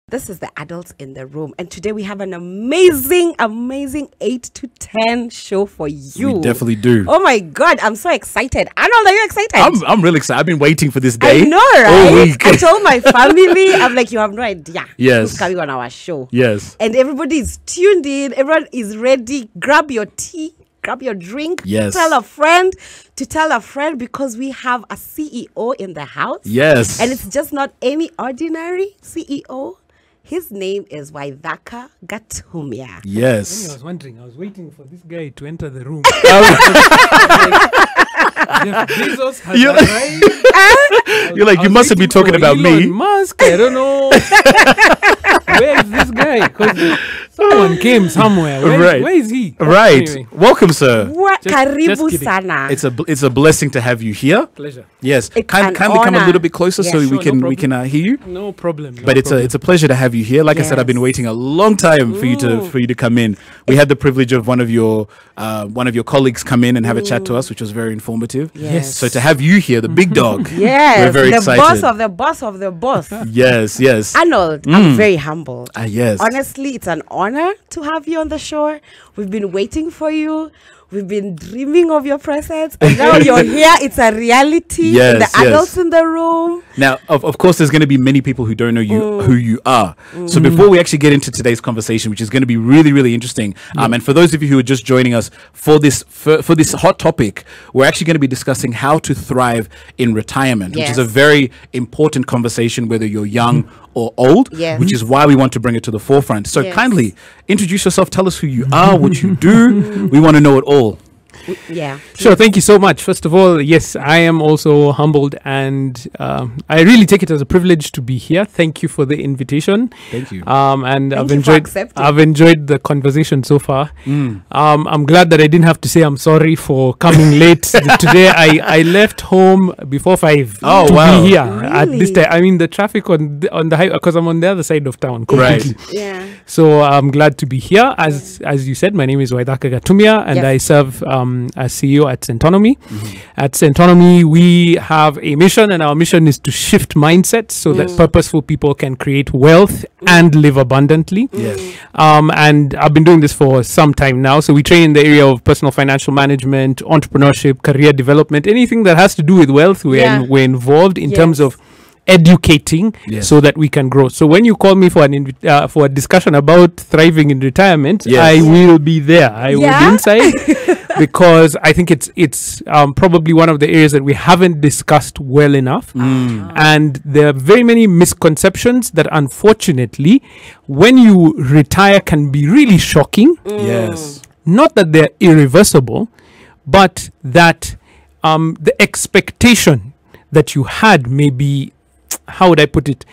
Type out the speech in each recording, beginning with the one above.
This is the adults in the room, and today we have an amazing 8 to 10 show for you. We definitely do. Oh my God, I'm so excited. Arnold, are you excited? I'm really excited. I've been waiting for this day. I know, right? All week. I told my family, I'm like, you have no idea Yes. who's coming on our show. Yes. And everybody is tuned in. Everyone is ready. Grab your tea. Grab your drink. Yes. Tell a friend to tell a friend, because we have a CEO in the house. Yes. And it's just not any ordinary CEO. His name is Waithaka Gatumia. Yes. I was wondering, I was waiting for this guy to enter the room. Jeff Bezos has arrived. You're like, you mustn't be talking about me. Elon Musk, I don't know. Where is this guy? Because someone came somewhere. Where is he? Right. Anyway. Welcome, sir. What? Just Karibu kidding. sana. It's a blessing to have you here. Pleasure. Yes. It's Kindly an come a honor. little bit closer Yeah, so sure, we can no hear you. No problem. But it's a pleasure to have you here. Like I said, I've been Yes. waiting a long time for you to come in. We had the privilege of one of your colleagues come in and have a chat to us, which was very informative. Yes. So to have you here, the big dog. Yes, we're very the excited. boss of the boss of the boss. Yes, yes. Arnold, I'm very humbled. Yes. Honestly, it's an honor to have you on the show. We've been waiting for you. We've been dreaming of your presence. And now you're here. It's a reality. Yes, The adults in the room. Now, of course, there's going to be many people who don't know you, who you are. So before we actually get into today's conversation, which is going to be really, really interesting, and for those of you who are just joining us for this hot topic, we're actually going to be discussing how to thrive in retirement, which is a Yes. very important conversation, whether you're young or old, Yes. which is why we want to bring it to the forefront. So Yes. kindly introduce yourself. Tell us who you are, what you do. We want to know it all. Yeah. Sure, thank you so much. First of all, yes, I am also humbled, and I really take it as a privilege to be here. Thank you for the invitation. Thank you. And Thank you for accepting. I've enjoyed the conversation so far. I'm glad that I didn't have to say I'm sorry for coming late today. I left home before 5 Oh, to wow. be here at this Really? time. I mean, the traffic on the highway, because I'm on the other side of town. Right. completely. Yeah. So I'm glad to be here. As you said, my name is Waithaka Gatumia, and Yes. I serve as CEO at Centonomy. At Centonomy, we have a mission, and our mission is to shift mindsets so that purposeful people can create wealth and live abundantly. Yes. And I've been doing this for some time now. So we train in the area of personal financial management, entrepreneurship, career development, anything that has to do with wealth. We're involved in terms of educating so that we can grow. So when you call me for for a discussion about thriving in retirement, I will be there. I will be inside because I think it's probably one of the areas that we haven't discussed well enough. And there are very many misconceptions that unfortunately, when you retire, can be really shocking. Yes. Not that they're irreversible, but that the expectation that you had may be, how would I put it?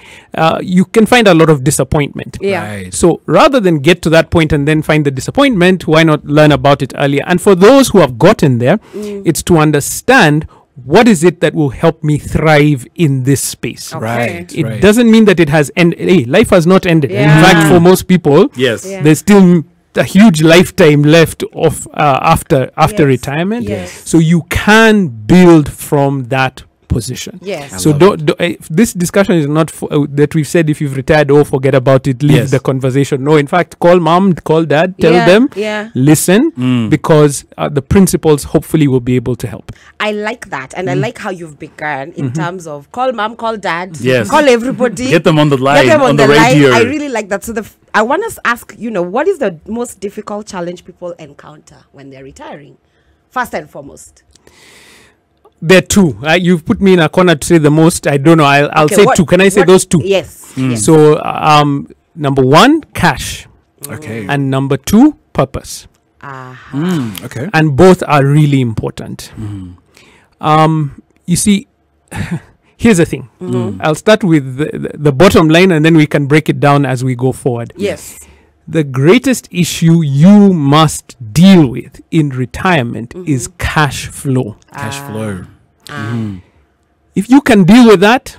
You can find a lot of disappointment. Yeah. Right. So rather than get to that point and then find the disappointment, why not learn about it earlier? And for those who have gotten there, it's to understand what is it that will help me thrive in this space. Okay. Right. It right. doesn't mean that it has ended. Hey, life has not ended. Yeah. In fact, for most people, Yes. Yeah. there's still a huge lifetime left of after Yes. retirement. Yes. So you can build from that position. Yes. So this discussion is not that we've said if you've retired, forget about it, leave Yes. the conversation. No, in fact, call mom, call dad, tell them, listen, because the principles hopefully will be able to help. I like that, and I like how you've begun in terms of call mom, call dad, Yes. call everybody, Get them on the line, get them on the radio. I really like that. So I want to ask, what is the most difficult challenge people encounter when they're retiring? First and foremost. There are two. You've put me in a corner to say the most. I don't know. I'll say two. Can I say those two? Yes. Yes. So, number one, cash. Okay. And number two, purpose. Okay. And both are really important. You see, here's the thing. I'll start with the bottom line, and then we can break it down as we go forward. Yes. The greatest issue you must deal with in retirement is cash flow. Cash flow. If you can deal with that,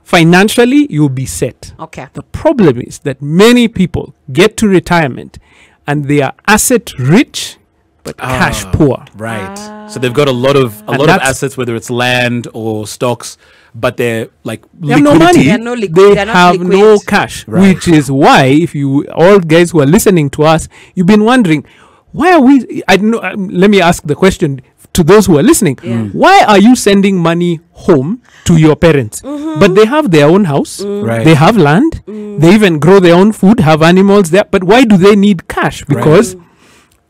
financially, you'll be set. Okay. The problem is that many people get to retirement and they are asset rich, but cash poor. Right. So they've got a lot of assets, whether it's land or stocks, but they're like They have no money. They're no liquid. They They're not have liquid. no cash, Right. which is why, if you all guys who are listening to us, you've been wondering, why are we? I don't know. Let me ask the question to those who are listening. Why are you sending money home to your parents? But they have their own house. Right. They have land. They even grow their own food, have animals there. But why do they need cash? Because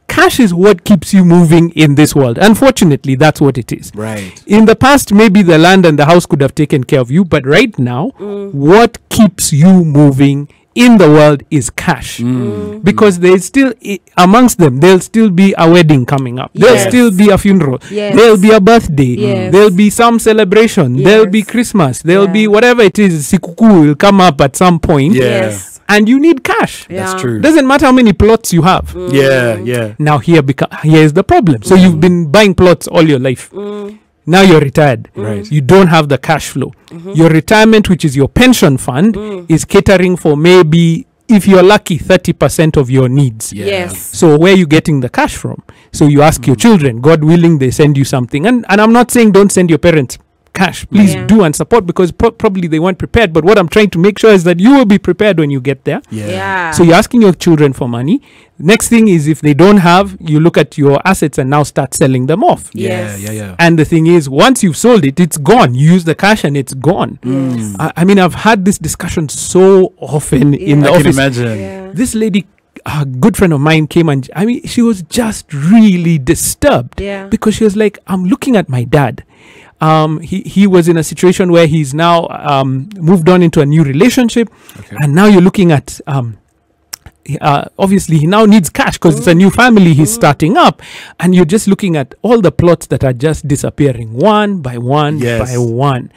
cash is what keeps you moving in this world. Unfortunately, that's what it is. Right. In the past, maybe the land and the house could have taken care of you. But right now, what keeps you moving in the world is cash. Because there's still, amongst them, there'll still be a wedding coming up. There'll Yes. still be a funeral. Yes. There'll be a birthday. Yes. There'll be some celebration. There'll be Yes. Christmas. There'll Yeah. be whatever it is. Sikuku will come up at some point. Yeah. Yes. And you need cash. Yeah. That's true. Doesn't matter how many plots you have. Yeah. Now here is the problem. So you've been buying plots all your life. Now you're retired. Right. You don't have the cash flow. Your retirement, which is your pension fund, is catering for maybe, if you're lucky, 30% of your needs. Yeah. Yes. So where are you getting the cash from? So you ask your children, God willing, they send you something. And I'm not saying don't send your parents cash. Please Yeah. do and support, because probably they weren't prepared. But what I'm trying to make sure is that you will be prepared when you get there. Yeah. So you're asking your children for money. Next thing is, if they don't have, you look at your assets and now start selling them off. Yes. Yeah. And the thing is, once you've sold it, it's gone. You use the cash and it's gone. I mean, I've had this discussion so often in the I can office. imagine. Yeah. This lady, a good friend of mine, came and I mean, she was just really disturbed. Yeah. Because she was like, I'm looking at my dad. He was in a situation where he's now moved on into a new relationship, and now you're looking at obviously he now needs cash because it's a new family he's starting up, and you're just looking at all the plots that are just disappearing one by one by one,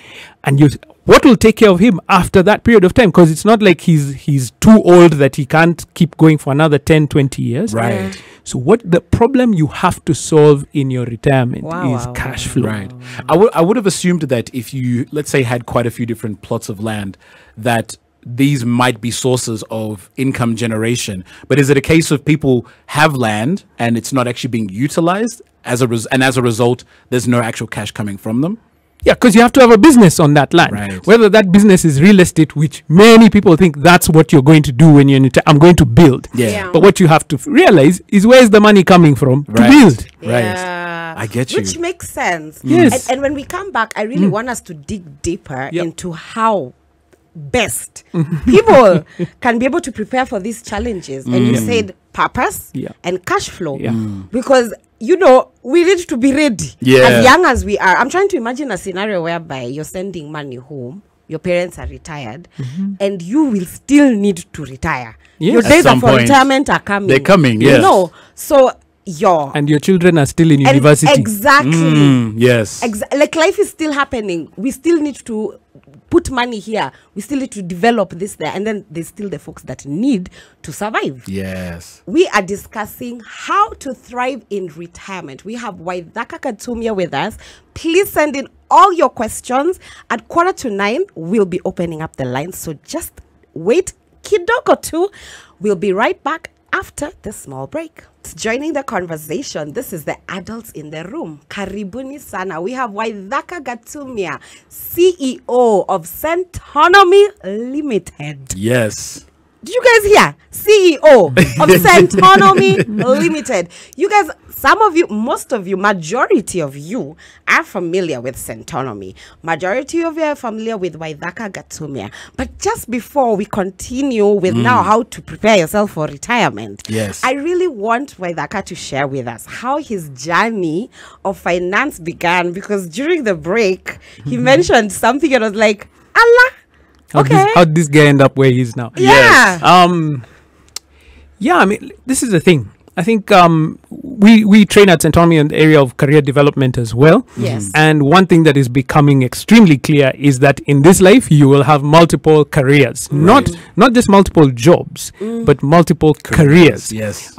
and what will take care of him after that period of time? Because it's not like he's too old that he can't keep going for another 10-20 years. Right. So what the problem you have to solve in your retirement is Wow. cash flow. Right. I would have assumed that if you, let's say, had quite a few different plots of land, that these might be sources of income generation. But is it a case of people have land and it's not actually being utilized as a result, there's no actual cash coming from them? Yeah, because you have to have a business on that land. Right. Whether that business is real estate, which many people think that's what you're going to do when you're I'm going to build. Yeah. But what you have to realize is, where's the money coming from to build? Right. Yeah. I get you. Which makes sense. Yes. And when we come back, I really want us to dig deeper into how best people can be able to prepare for these challenges. And you said purpose and cash flow. Yeah. Because, we need to be ready. Yeah. As young as we are. I'm trying to imagine a scenario whereby you're sending money home, your parents are retired, and you will still need to retire. Yes. Your At days some of point. retirement are coming. They're coming, yes. So And your children are still in and university. exactly. Yes. Like life is still happening. We still need to put money here. We still need to develop this there. And then there's still the folks that need to survive. Yes. We are discussing how to thrive in retirement. We have Waithaka Gatumia with us. Please send in all your questions. At 8:45, we'll be opening up the lines. So just wait kidogo too. We'll be right back after the small break. Joining the conversation, this is the adults in the room. Karibuni sana. We have Waithaka Gatumia, CEO of Centonomy Limited. Yes. Did you guys hear? CEO of Centonomy Limited. You guys, some of you, most of you, majority of you are familiar with Centonomy. Majority of you are familiar with Waithaka Gatumia. But just before we continue with now how to prepare yourself for retirement, Yes. I really want Waithaka to share with us how his journey of finance began, because during the break, he mentioned something and I was like, Allah. How'd this guy end up where he is now? Yeah. I mean, this is the thing. I think we train at Centonomy in the area of career development as well. Yes. And one thing that is becoming extremely clear is that in this life, you will have multiple careers. Not just multiple jobs, but multiple careers. Yes.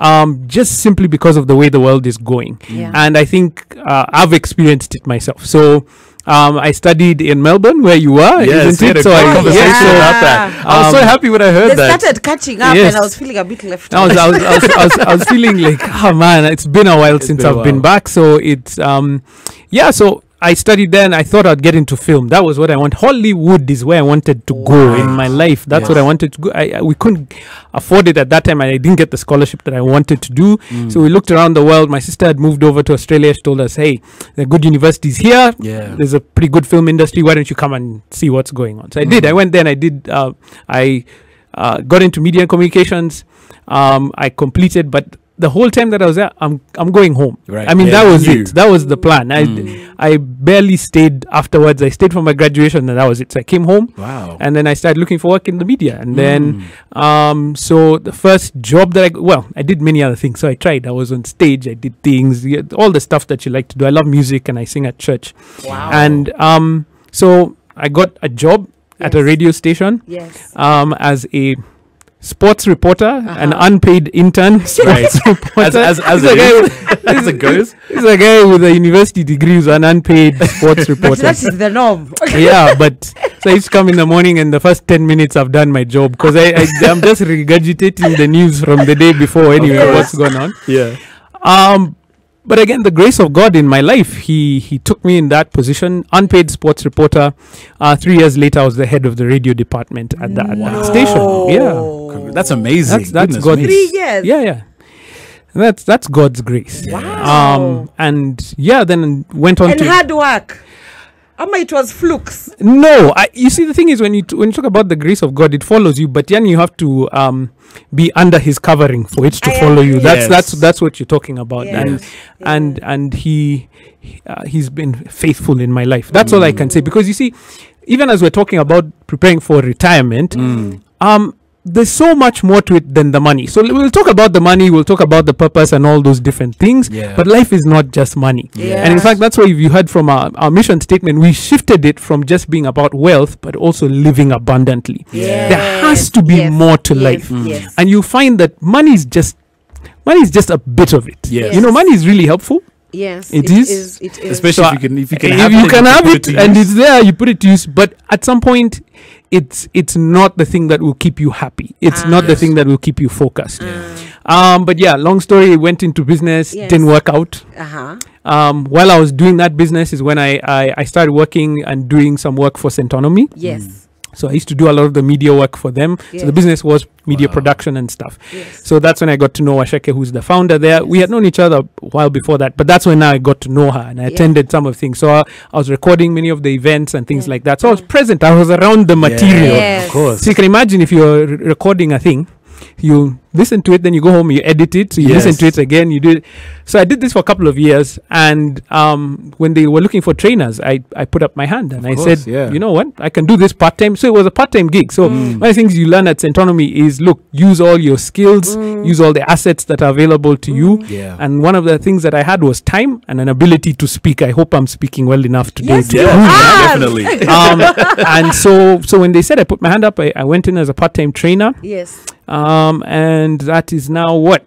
Just simply because of the way the world is going. Yeah. And I think I've experienced it myself. So I studied in Melbourne, where you are, yes, isn't it? So I conversation about that. I was so happy when I heard they that. started catching up, Yes. and I was feeling a bit left. I was feeling like, oh man, it's been a while since I've been back. So it's so I studied there, and I thought I'd get into film. That was what I want. Hollywood is where I wanted to go in my life. That's what I wanted to go. We couldn't afford it at that time, and I didn't get the scholarship that I wanted to do. So we looked around the world. My sister had moved over to Australia. She told us, hey, there are good universities here. Yeah. There's a pretty good film industry. Why don't you come and see what's going on? So I did. I went there, and I did. I got into media and communications. I completed, but the whole time that I was there, I'm going home. Right. I mean, that was You. it. That was the plan. I barely stayed afterwards. I stayed for my graduation, and that was it. So I came home. Wow. And then I started looking for work in the media. And then, so the first job that I did many other things. So I tried. I was on stage. I did things, all the stuff that you like to do. I love music, and I sing at church. Wow. And so I got a job at a radio station. Yes. As a sports reporter, an unpaid intern sports reporter. As it goes. He's a guy with a university degree who's an unpaid sports reporter. That is the norm. Yeah, but so I used to come in the morning, and the first 10 minutes I've done my job, because I'm just regurgitating the news from the day before anyway, what's going on. Yeah. But again, the grace of God in my life, he took me in that position, unpaid sports reporter. 3 years later, I was the head of the radio department at that station. Yeah, That's amazing. That's Goodness God's. me. 3 years. Yeah. That's God's grace. Wow. And then went on And to hard work. It was flukes. No, you see, the thing is, when you talk about the grace of God, it follows you, but then you have to be under His covering for it to follow you. That's what you're talking about. Yes. And he's been faithful in my life. That's all I can say, because you see, even as we're talking about preparing for retirement, there's so much more to it than the money. So we'll talk about the money, we'll talk about the purpose and all those different things. Yeah. But life is not just money. Yeah. And in fact, that's why, if you heard from our mission statement, we shifted it from just being about wealth, but also living abundantly. Yes. There has to be more to life. Yes. And you find that money is just a bit of it. Yes. You know, money is really helpful. Yes. It is. It is. Especially So if you can if have you it, can have put it to and use. it's there, you put it to use. But at some point, it's not the thing that will keep you happy. It's not the thing that will keep you focused. But yeah, long story. Went into business, didn't work out. While I was doing that business is when I started working and doing some work for Centonomy. Yes. So I used to do a lot of the media work for them. So the business was media production and stuff. Yes. So that's when I got to know Washeke, who's the founder there. We had known each other a while before that, but that's when I got to know her, and I attended some of the things. So I was recording many of the events and things like that. So I was present. I was around the material. Yes. Of course. So you can imagine, if you're recording a thing, you listen to it, then you go home, you edit it, so you listen to it again, you do it. So I did this for a couple of years, and when they were looking for trainers, I put up my hand, and I said, you know what, I can do this part-time. So it was a part-time gig. So one of the things you learn at Centonomy is, look, use all your skills, use all the assets that are available to you. And one of the things that I had was time and an ability to speak. I hope I'm speaking well enough today. Yes, to you prove that. Definitely. And so when they said I put my hand up, I went in as a part-time trainer. Yes. And that is now what?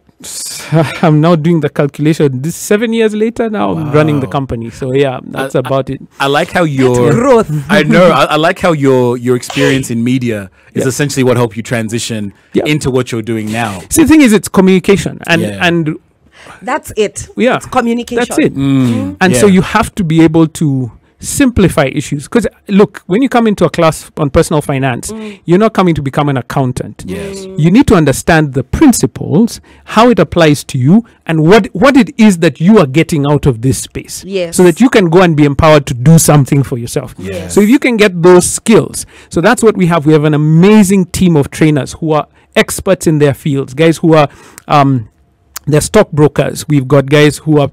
I'm now doing the calculation. This 7 years later, now I'm running the company. So yeah, that's about it. I like how your growth. I know. I like how your experience in media is essentially what helped you transition into what you're doing now. See, the thing is, it's communication, and That's it. yeah, It's communication. that's it. And so you have to be able to simplify issues, because look, when you come into a class on personal finance, you're not coming to become an accountant. Yes. You need to understand the principles, how it applies to you, and what it is that you are getting out of this space. Yes. So that you can go and be empowered to do something for yourself. Yes. So if you can get those skills, so that's what we have. We have an amazing team of trainers who are experts in their fields, guys who are they're stockbrokers. We've got guys who are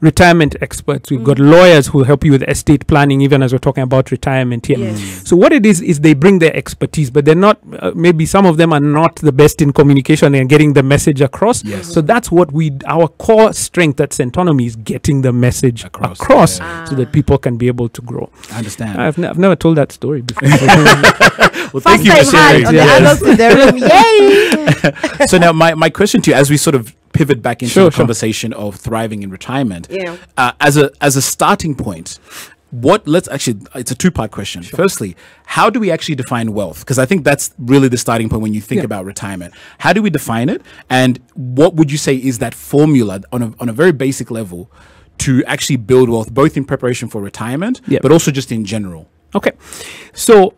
retirement experts. We've got lawyers who help you with estate planning, even as we're talking about retirement here. Yes. So what it is they bring their expertise, but they're not, maybe some of them are not the best in communication and getting the message across. Yes. So that's what our core strength at Centonomy is, getting the message across so that people can be able to grow. I understand. I've never told that story before. Well, thank First you for time sharing. hand on the adults in the room. Yay! So now my question to you, as we sort of pivot back into Sure, the conversation of thriving in retirement, Yeah. as a starting point, it's a two-part question. Sure. Firstly, how do we actually define wealth? Because I think that's really the starting point when you think about retirement. How do we define it? And what would you say is that formula on a very basic level to actually build wealth, both in preparation for retirement, but also just in general? Okay. So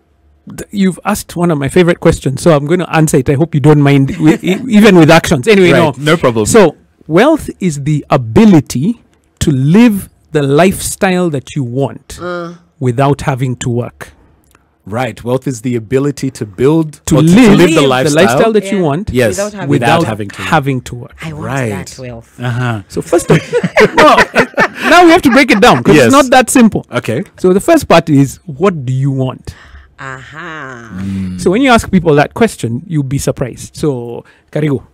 you've asked one of my favorite questions, so I'm going to answer it. I hope you don't mind, even with actions. Anyway, no problem. So wealth is the ability to live the lifestyle that you want without having to work. Right. Wealth is the ability to live the lifestyle that you want, yes, without having to work. I want that wealth. So first of now we have to break it down because it's not that simple. Okay. So the first part is, what do you want? So when you ask people that question, you'll be surprised. So Karigo,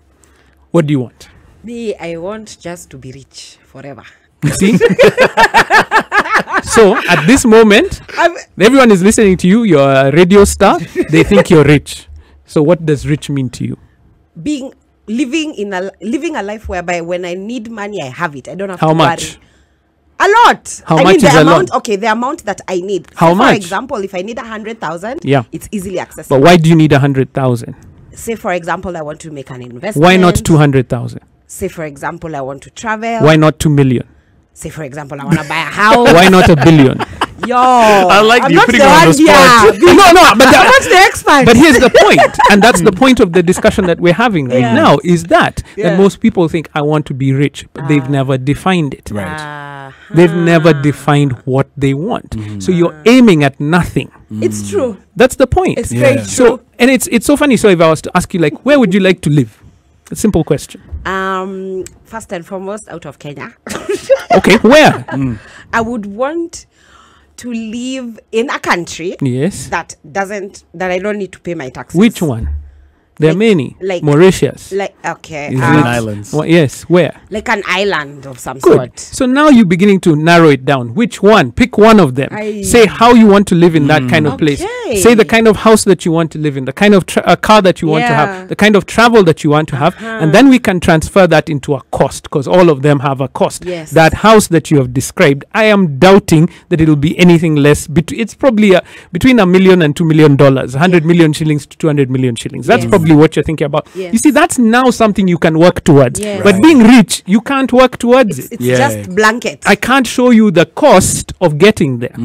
what do you want? Me, I want just to be rich forever. You see? So at this moment, everyone is listening to you. You're a radio star. They think you're rich. So what does rich mean to you? Living a life whereby when I need money, I have it. I don't have How to much? worry. A lot. How much is a lot? Okay, the amount that I need. How much? For example, if I need 100,000, it's easily accessible. But why do you need 100,000? Say, for example, I want to make an investment. Why not 200,000? Say, for example, I want to travel. Why not 2 million? Say, for example, I want to buy a house. Why not 1 billion? Yo, I like I'm you not putting the on the one spot. here. But I'm not the expert. But here's the point, and that's the point of the discussion that we're having right now, is that most people think, I want to be rich, but they've never defined it. Right. They've never defined what they want. So you're aiming at nothing. It's true. That's the point. It's very true. So, and it's so funny. So if I was to ask you, like, where would you like to live? A simple question. First and foremost, out of Kenya. Okay, where? I would want to live in a country that I don't need to pay my taxes. Which one? There are many. Like Mauritius. Okay. Islands. Well, yes, where? Like an island of some Good. sort. So now you're beginning to narrow it down. Which one? Pick one of them. Say how you want to live in that kind of place. Say the kind of house that you want to live in, the kind of car that you want to have, the kind of travel that you want to have. And then we can transfer that into a cost, because all of them have a cost. Yes. That house that you have described, I am doubting that it will be anything less. It's probably between $1 million and $2 million, 100 million shillings to 200 million shillings. That's probably what you're thinking about. You see, that's now something you can work towards. But being rich, you can't work towards it. It's just blanket. I can't show you the cost of getting there.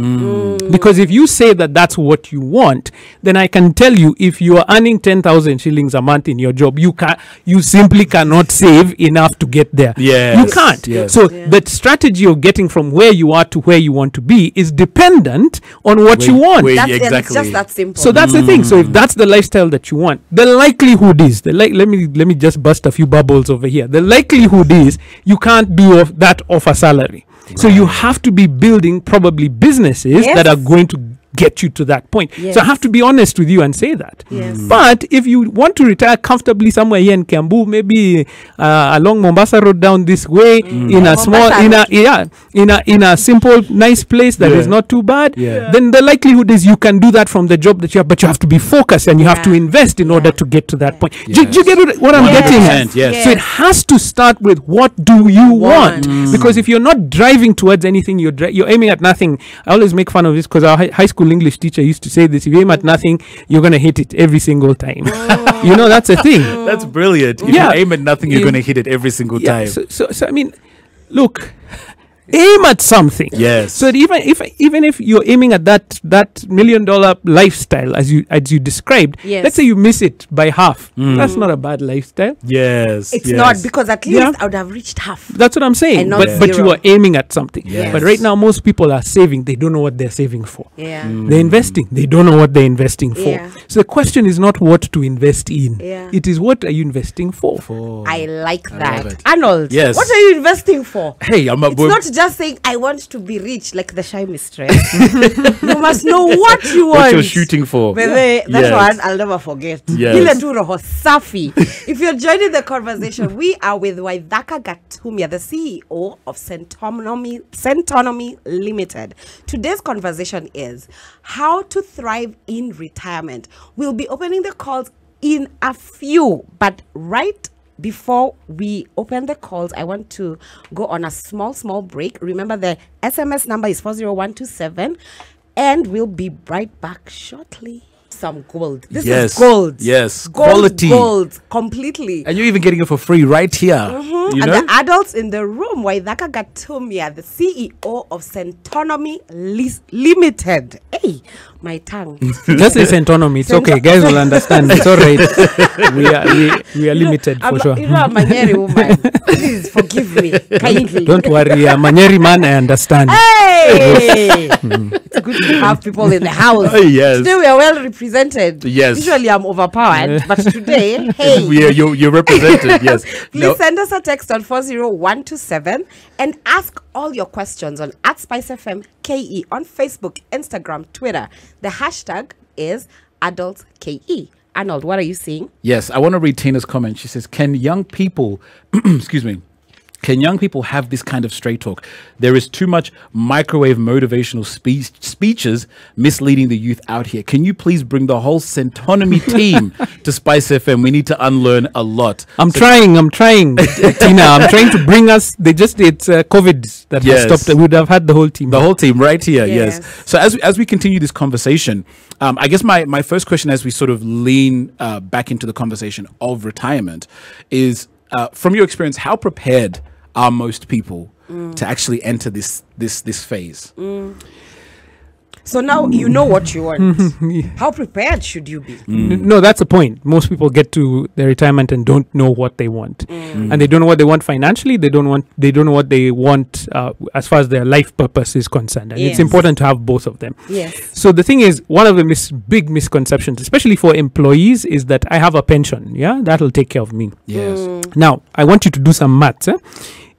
Because if you say that that's what you want, then I can tell you, if you are earning 10,000 shillings a month in your job, you simply cannot save enough to get there. You can't. So the strategy of getting from where you are to where you want to be is dependent on what you want. Exactly. It's just that simple. So that's the thing. So if that's the lifestyle that you want, the likelihood is let me just bust a few bubbles over here. The likelihood is you can't do that off a salary. So you have to be building probably businesses that are going to get you to that point. So I have to be honest with you and say that. But if you want to retire comfortably somewhere here in Kiambu, maybe along Mombasa Road down this way, in a small, in a simple, nice place that is not too bad, then the likelihood is you can do that from the job that you have. But you have to be focused and you have to invest in order to get to that point. Do you get what I'm getting at? Yes. So it has to start with, what do you want? Because if you're not driving towards anything, you're aiming at nothing. I always make fun of this because our high school English teacher used to say this: if you aim at nothing, you're going to hit it every single time. You know, that's a thing. That's brilliant. If you aim at nothing, you're going to hit it every single time. So I mean, look, aim at something. Yes. So that even if you're aiming at that $1 million lifestyle as you described, let's say you miss it by half. That's not a bad lifestyle. Yes. It's not, because at least I would have reached half. That's what I'm saying. But you are aiming at something. But right now most people are saving. They don't know what they're saving for. They're investing. They don't know what they're investing for. So the question is not what to invest in. It is, what are you investing for? I like that. Arnold, yes. What are you investing for? Hey, I'm a boy. It's not just saying I want to be rich like the shy mistress. You must know what you want. What you're shooting for. That one I'll never forget. If you're joining the conversation, we are with Waithaka Gatumia, the CEO of Centonomy Limited. Today's conversation is how to thrive in retirement. We'll be opening the calls in a few, but right before we open the calls, I want to go on a small break. Remember, the SMS number is 40127, and we'll be right back shortly. Some gold. This is gold. Yes. Gold, Quality. Gold. Completely. And you're even getting it for free right here. You And know? the adults in the room, Waithaka Gatumia, the CEO of Centonomy Limited. Hey, my tongue. Just say Centonomy. It's okay. Guys will understand. It's all right. We are limited for sure. You know, I'm a Manyeri woman. Please forgive me kindly. Don't worry. I'm a Manyeri man. I understand. Hey! It's good to have people in the house. Oh, yes. Today we are well represented. Yes. Usually I'm overpowered, but today, hey. You're represented, yes. Please send us a text on 40127 and ask all your questions on @SpiceFMKE on Facebook, Instagram, Twitter. The hashtag is AdultsKE. Arnold, what are you seeing? Yes, I want to read Tina's comment. She says, can young people, excuse me, can young people have this kind of straight talk? There is too much microwave motivational speeches misleading the youth out here. Can you please bring the whole Centonomy team to Spice FM? We need to unlearn a lot. I'm trying, Tina. I'm trying to bring us. It's COVID that has stopped. We would have had the whole team. The whole team right here, yes. So as we continue this conversation, I guess my first question as we sort of lean back into the conversation of retirement is, from your experience, how prepared are most people to actually enter this phase? So now you know what you want. How prepared should you be? No, that's the point. Most people get to their retirement and don't know what they want, and they don't know what they want financially. They don't know what they want as far as their life purpose is concerned. And it's important to have both of them. Yes. So the thing is, one of the big misconceptions, especially for employees, is that I have a pension. Yeah, that'll take care of me. Yes. Now I want you to do some maths.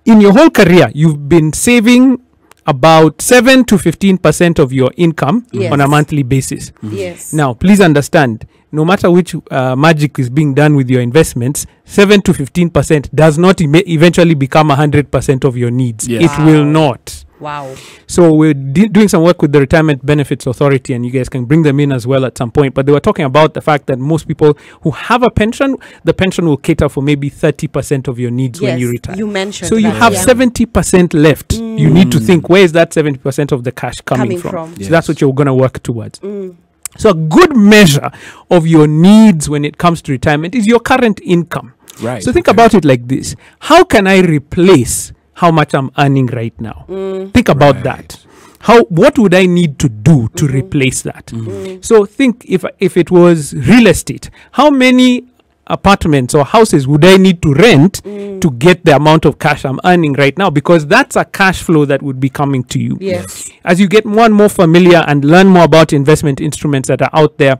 In your whole career, you've been saving about 7 to 15% of your income on a monthly basis. Yes. Now, please understand, no matter which magic is being done with your investments, 7 to 15% does not eventually become 100% of your needs. Yes. It will not. Wow. So we're doing some work with the Retirement Benefits Authority, and you guys can bring them in as well at some point. But they were talking about the fact that most people who have a pension, the pension will cater for maybe 30% of your needs when you retire. You mentioned so you have 70% left. You need to think, where is that 70% of the cash coming from? So that's what you're going to work towards. So a good measure of your needs when it comes to retirement is your current income. Right. So think about it like this. How can I replace how much I'm earning right now? Think about that. What would I need to do to replace that? So think, if it was real estate, how many apartments or houses would I need to rent to get the amount of cash I'm earning right now? Because that's a cash flow that would be coming to you. Yes. As you get more and more familiar and learn more about investment instruments that are out there,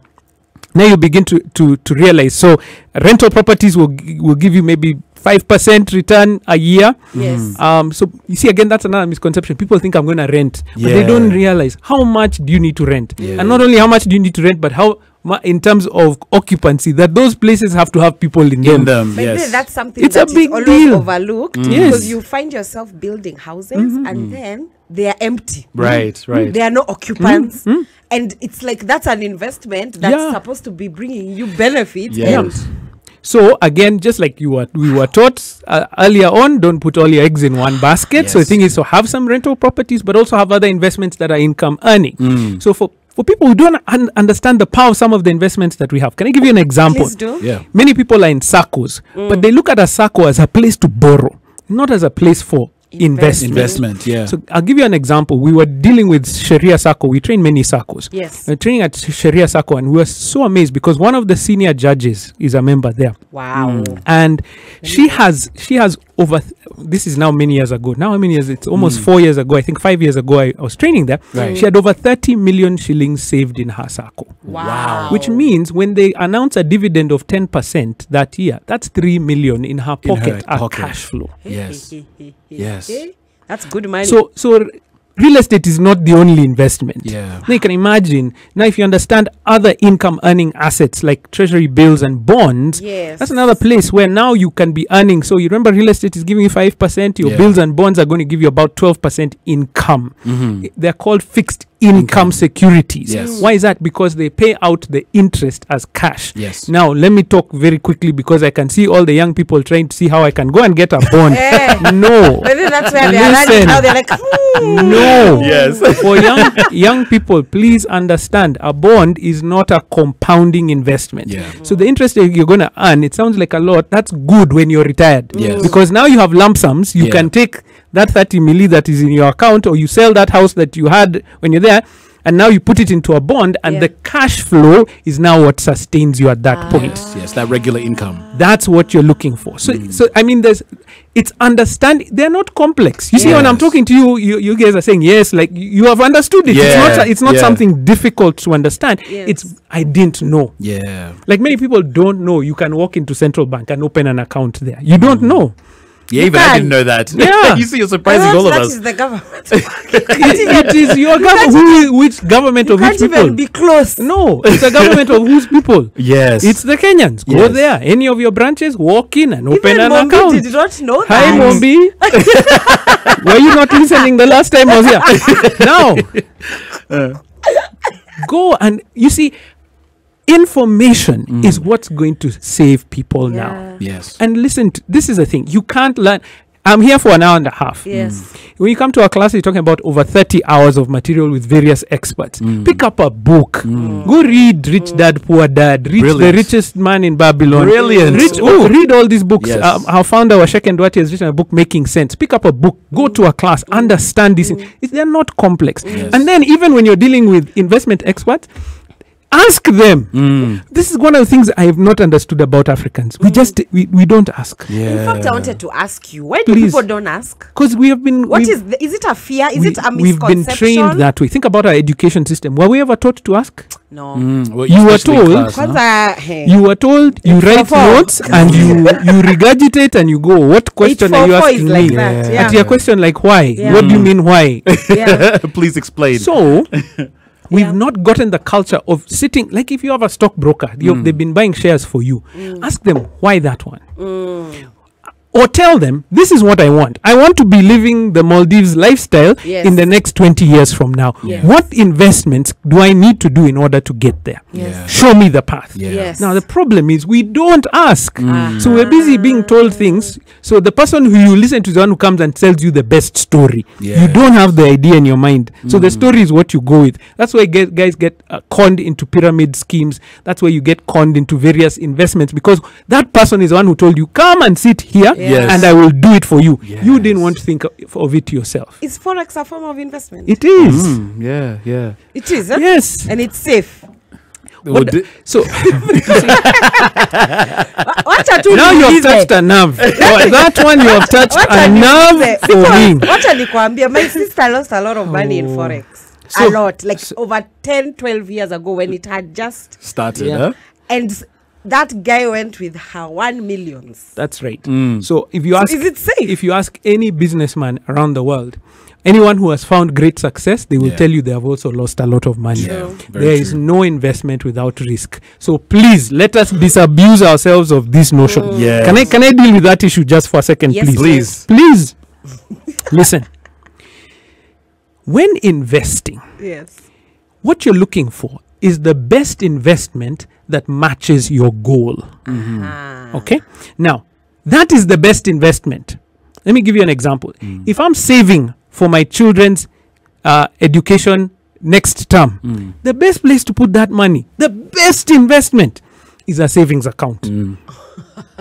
now you begin to realize. So rental properties will give you maybe 5% return a year. Yes. So you see, again, that's another misconception. People think I'm going to rent, but they don't realize how much do you need to rent, and not only how much do you need to rent, but how in terms of occupancy, that those places have to have people in them. Maybe that's something it's that a big is always deal. overlooked, because you find yourself building houses and then they are empty. Right. There are no occupants. And it's like that's an investment that's supposed to be bringing you benefits. So again, just like we were taught earlier on, don't put all your eggs in one basket. So the thing is to have some rental properties, but also have other investments that are income earning. So for people who don't understand the power of some of the investments that we have, can I give you an example? Please do. Yeah. Many people are in SACCOs, but they look at a SACCO as a place to borrow, not as a place for investment. So I'll give you an example. We were dealing with Sharia SACCO. We train many SACCOs. Yes. We're training at Sharia SACCO, and we were so amazed because one of the senior judges is a member there. Wow. And she has over this is now many years ago. Now how many years? It's almost 4 years ago. I think 5 years ago I was training there. Right. She had over 30 million shillings saved in her SACCO. Wow. Which means when they announce a dividend of 10% that year, that's 3 million in her pocket, cash flow. Yes. That's good money. So real estate is not the only investment. Yeah. Now you can imagine, now if you understand other income earning assets like treasury bills and bonds, that's another place where now you can be earning. So you remember real estate is giving you 5%, your bills and bonds are going to give you about 12% income. They're called fixed income securities. Yes. Why is that? Because they pay out the interest as cash. Yes. Now, let me talk very quickly because I can see all the young people trying to see how I can go and get a bond. No. But then that's where Listen. they're like, No. Yes. For young people, please understand, a bond is not a compounding investment. Yeah. So the interest that you're going to earn, it sounds like a lot. That's good when you're retired. Yes. Because now you have lump sums. You can take that 30 milli that is in your account, or you sell that house that you had when you're there, and now you put it into a bond, and the cash flow is now what sustains you at that point. Yes, that regular income. That's what you're looking for. So I mean, it's understanding. They're not complex. You see, when I'm talking to you, you guys are saying yes, like you have understood it. Yeah. It's not something difficult to understand. Yes. It's I didn't know. Yeah. Like many people don't know you can walk into Central Bank and open an account there. You don't know. Yeah, even I didn't know that. Yeah. You see, you're surprising all of that us. is the government. It is your government. Which government of which Can't people? even be close. No, it's a government of whose people? Yes. It's the Kenyans. Go Yes. there. Any of your branches, walk in and open Even an Mombi account. did not know Hi, that. Mombi. Were you not listening the last time I was here? Now, go and you see, information is what's going to save people now. Yes. And listen, this is the thing. You can't learn. I'm here for an hour and a half. Yes. When you come to our class, you're talking about over 30 hours of material with various experts. Pick up a book. Go read Rich Dad, Poor Dad. Read The Brilliant. Richest Man in Babylon. Brilliant. Read all these books. Yes. Our founder, Washek Ndwati, has written a book, Making Sense. Pick up a book. Go to a class. Understand this. They're not complex. Yes. And then even when you're dealing with investment experts, ask them. This is one of the things I have not understood about Africans. We just we don't ask. In fact, I wanted to ask you, why Please. do people don't ask? Because we have been. Is it a fear? Is it a We've misconception? been trained that way. Think about our education system. Were we ever taught to ask? No. Well, You were especially in told- class, huh? Kwanza, You were told you write four. notes and you regurgitate and you go. What question are you 844 is asking like me? that, yeah. At your question like why? Yeah. What do you mean why? yeah. Please explain. So we've not gotten the culture of sitting. Like if you have a stockbroker, they've been buying shares for you. Ask them why that one. Or tell them, this is what I want. I want to be living the Maldives lifestyle Yes. in the next 20 years from now. Yes. What investments do I need to do in order to get there? Yes. Show me the path. Yeah. Yes. Now, the problem is we don't ask. So we're busy being told things. So the person who you listen to is the one who comes and tells you the best story. Yeah. You don't have the idea in your mind. So the story is what you go with. That's why guys get conned into pyramid schemes. That's why you get conned into various investments, because that person is the one who told you, come and sit here Yes. and I will do it for you. Yes. You didn't want to think of it yourself. Is Forex a form of investment? It is. Yeah. It is, huh? Yes. And it's safe. Well, So What are two now you have touched a nerve. That one you have touched a nerve for me. What alikwambia? My sister lost a lot of money in Forex. So- a lot. Like over 10, 12 years ago when it had just... started, Yeah. huh? And that guy went with her 1 million. That's right. So if you ask, is it safe? If you ask any businessman around the world, anyone who has found great success, they will Yeah. tell you they have also lost a lot of money. Yeah, very There is true. no investment without risk. So please let us disabuse ourselves of this notion. Yes. Can I deal with that issue just for a second, Yes, please? Please. Listen. When investing, Yes. what you're looking for is the best investment that matches your goal. Okay? Now, that is the best investment. Let me give you an example. If I'm saving for my children's education next term, the best place to put that money, the best investment, is a savings account.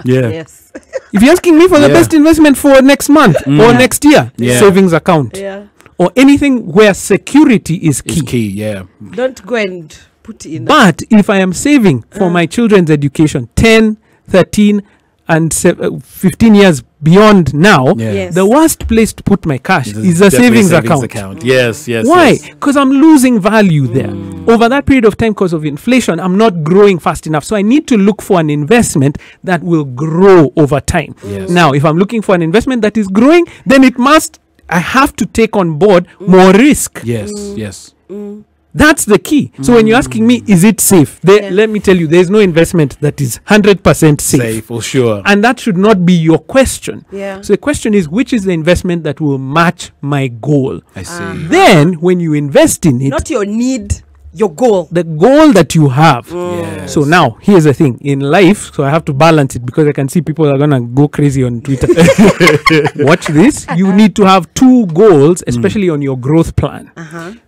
Yeah. Yes. If you're asking me for the Yeah. best investment for next month or next year, Yeah. savings account. Yeah. Or anything where security is key. It's key, yeah. Don't go and put in. But if I am saving for my children's education 10, 13, and 15 years beyond now, Yeah. Yes. the worst place to put my cash This is a definitely savings account. Yes. Why? Yes. Because I'm losing value there. Over that period of time, because of inflation, I'm not growing fast enough. So I need to look for an investment that will grow over time. Yes. Now, if I'm looking for an investment that is growing, then I have to take on board more risk. Yes. Yes. That's the key. So when you're asking me, is it safe? Let me tell you, there's no investment that is 100% safe. Safe, for sure. And that should not be your question. Yeah. So the question is, which is the investment that will match my goal? I see. Then when you invest in it, Not your need, your goal. the goal that you have. Yes. So now, here's the thing. In life, so I have to balance it because I can see people are going to go crazy on Twitter. Watch this. You need to have two goals, especially on your growth plan.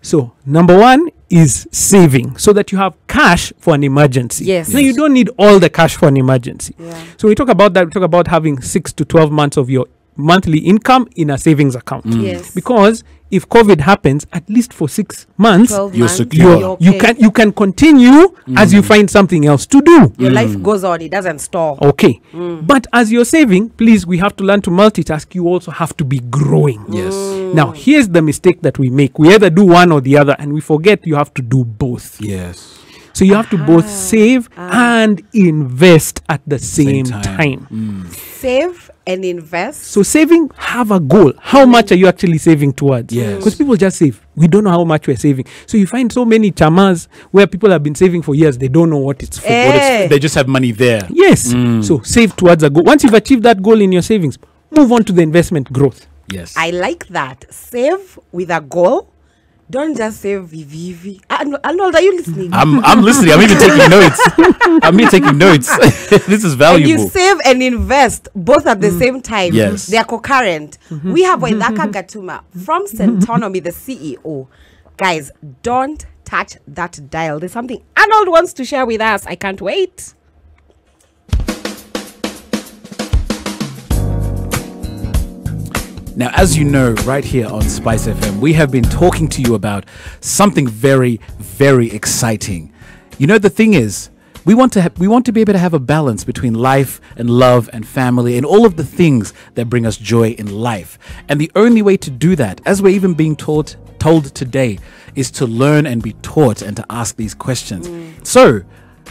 So, number one is saving so that you have cash for an emergency. Yes. Now, you don't need all the cash for an emergency. Yeah. So, we talk about that. We talk about having 6 to 12 months of your monthly income in a savings account. Yes. Because if COVID happens, at least for 6 months, 12 You're months, secure. you're you okay. can continue as you find something else to do. Your life goes on. It doesn't stall. Okay. But as you're saving, please, we have to learn to multitask. You also have to be growing. Yes. Now, here's the mistake that we make. We either do one or the other, and we forget you have to do both. Yes. So you have to both save and invest at the same time. Save and invest. So saving, have a goal. How much are you actually saving towards? Yes. Because people just save. We don't know how much we're saving. So you find so many chamas where people have been saving for years. They don't know what it's for. They just have money there. Yes. So save towards a goal. Once you've achieved that goal in your savings, move on to the investment growth. Yes. I like that. Save with a goal. Don't just save vivi. Arnold, are you listening? I'm listening. I'm even taking notes. I'm even taking notes. This is And valuable. you save and invest both at the same time. Yes. They are concurrent. We have Waithaka Gatumia from Centonomy, the CEO. Guys, don't touch that dial. There's something Arnold wants to share with us. I can't wait. Now, as you know, right here on Spice FM, we have been talking to you about something very, very exciting. You know, the thing is, we want to be able to have a balance between life and love and family and all of the things that bring us joy in life. And the only way to do that, as we're even being told today, is to learn and be taught and to ask these questions. So,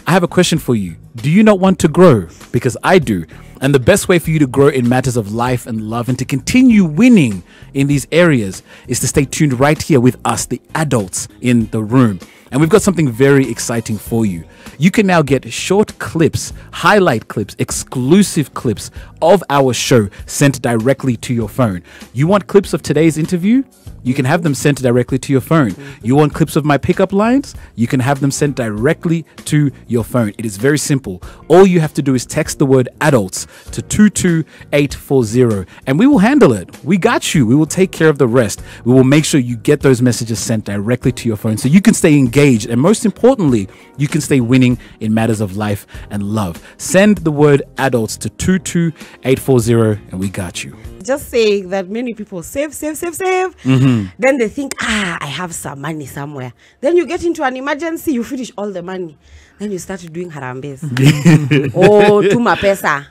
I have a question for you. Do you not want to grow? Because I do. And the best way for you to grow in matters of life and love and to continue winning in these areas is to stay tuned right here with us, the adults in the room. And we've got something very exciting for you. You can now get short clips, highlight clips, exclusive clips of our show sent directly to your phone. You want clips of today's interview? You can have them sent directly to your phone. You want clips of my pickup lines? You can have them sent directly to your phone. It is very simple. All you have to do is text the word adults to 22840 and we will handle it. We got you. We will take care of the rest. We will make sure you get those messages sent directly to your phone so you can stay engaged and most importantly, you can stay winning in matters of life and love. Send the word adults to 22840 and we got you. Just saying that many people save. Then they think, I have some money somewhere. Then you get into an emergency, you finish all the money. Then you start doing harambes. Tuma pesa.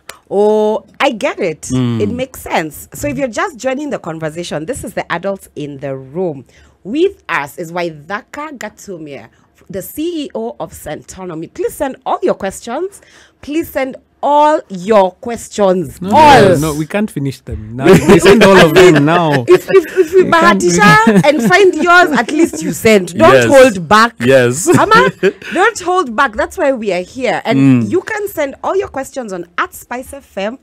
I get it. It makes sense. So if you're just joining the conversation, this is the adults in the room. With us is Waithaka Gatumia, the CEO of Centonomy. Please send all your questions. Please send all your questions. No, we can't finish them now. We send all of them now. If we bahatisha and find yours, at least you send. Don't hold back. Yes. Ama, don't hold back. That's why we are here. And you can send all your questions on @SpiceFM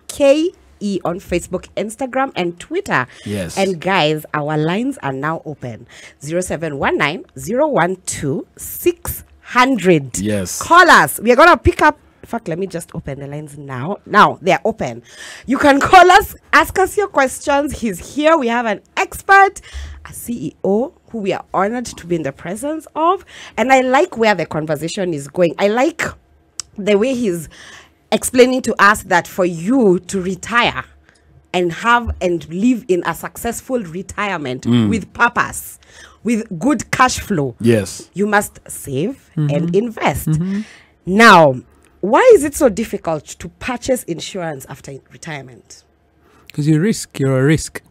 KE on Facebook, Instagram, and Twitter. Yes. And guys, our lines are now open. 0719 012 600. Yes. Call us. We are going to pick up. In fact, let me just open the lines now. Now, they're open. You can call us, ask us your questions. He's here. We have an expert, a CEO who we are honored to be in the presence of. And I like where the conversation is going. I like the way he's explaining to us that for you to retire and have and live in a successful retirement with purpose, with good cash flow, Yes. you must save and invest. Now, why is it so difficult to purchase insurance after retirement? Because you're a risk.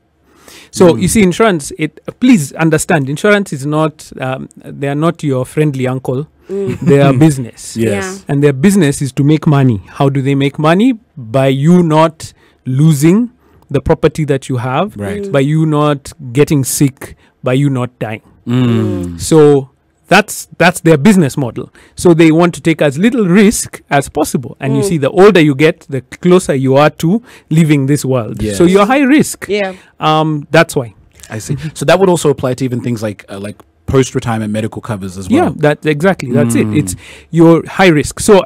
So you see, insurance, please understand, insurance is not, they are not your friendly uncle. They are business. Yes. Yeah. And their business is to make money. How do they make money? By you not losing the property that you have, Right. by you not getting sick, by you not dying. So that's their business model. So they want to take as little risk as possible. And you see, the older you get, the closer you are to leaving this world. Yes. So you're high risk. Yeah. That's why. I see. So that would also apply to even things like post-retirement medical covers as well. Yeah, that's it. It's your high risk. So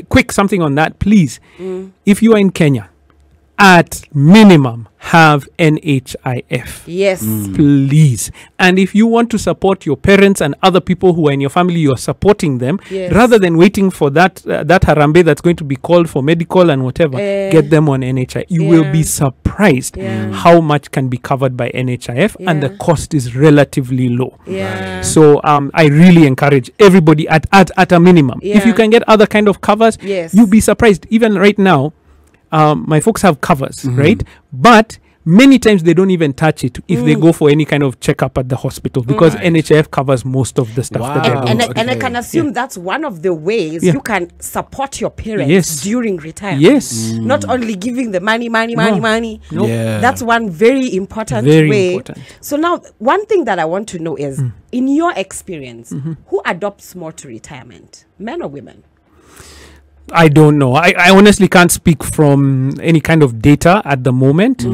quick something on that, please. If you are in Kenya, at minimum have NHIF. Yes. Please. And if you want to support your parents and other people who are in your family, you're supporting them, Yes. rather than waiting for that harambe that's going to be called for medical and whatever, get them on NHIF. You will be surprised how much can be covered by NHIF, and the cost is relatively low. Yeah. So I really encourage everybody at a minimum. If you can get other kind of covers, you'll be surprised. Even right now, my folks have covers, right? But many times they don't even touch it if they go for any kind of checkup at the hospital, because NHIF covers most of the stuff that they're doing. And I can assume that's one of the ways you can support your parents Yes. during retirement. Yes. Not only giving the money. No. Yeah. That's one very important Very way. important. So now, one thing that I want to know is, in your experience, who adopts more to retirement, men or women? I don't know. I honestly can't speak from any kind of data at the moment.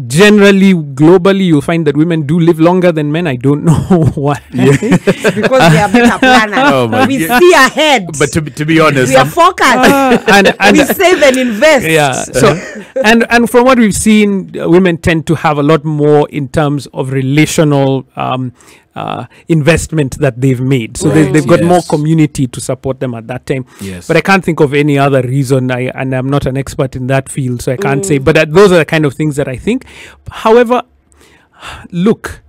Generally, globally, you'll find that women do live longer than men. I don't know why. Because we are better planners. We see ahead. But to be honest, we are focused. and we save and invest. Yeah. So, and from what we've seen, women tend to have a lot more in terms of relational investment that they've made. So they've got more community to support them at that time. Yes. But I can't think of any other reason. And I'm not an expert in that field, so I can't say. But those are the kind of things that I think. However, look,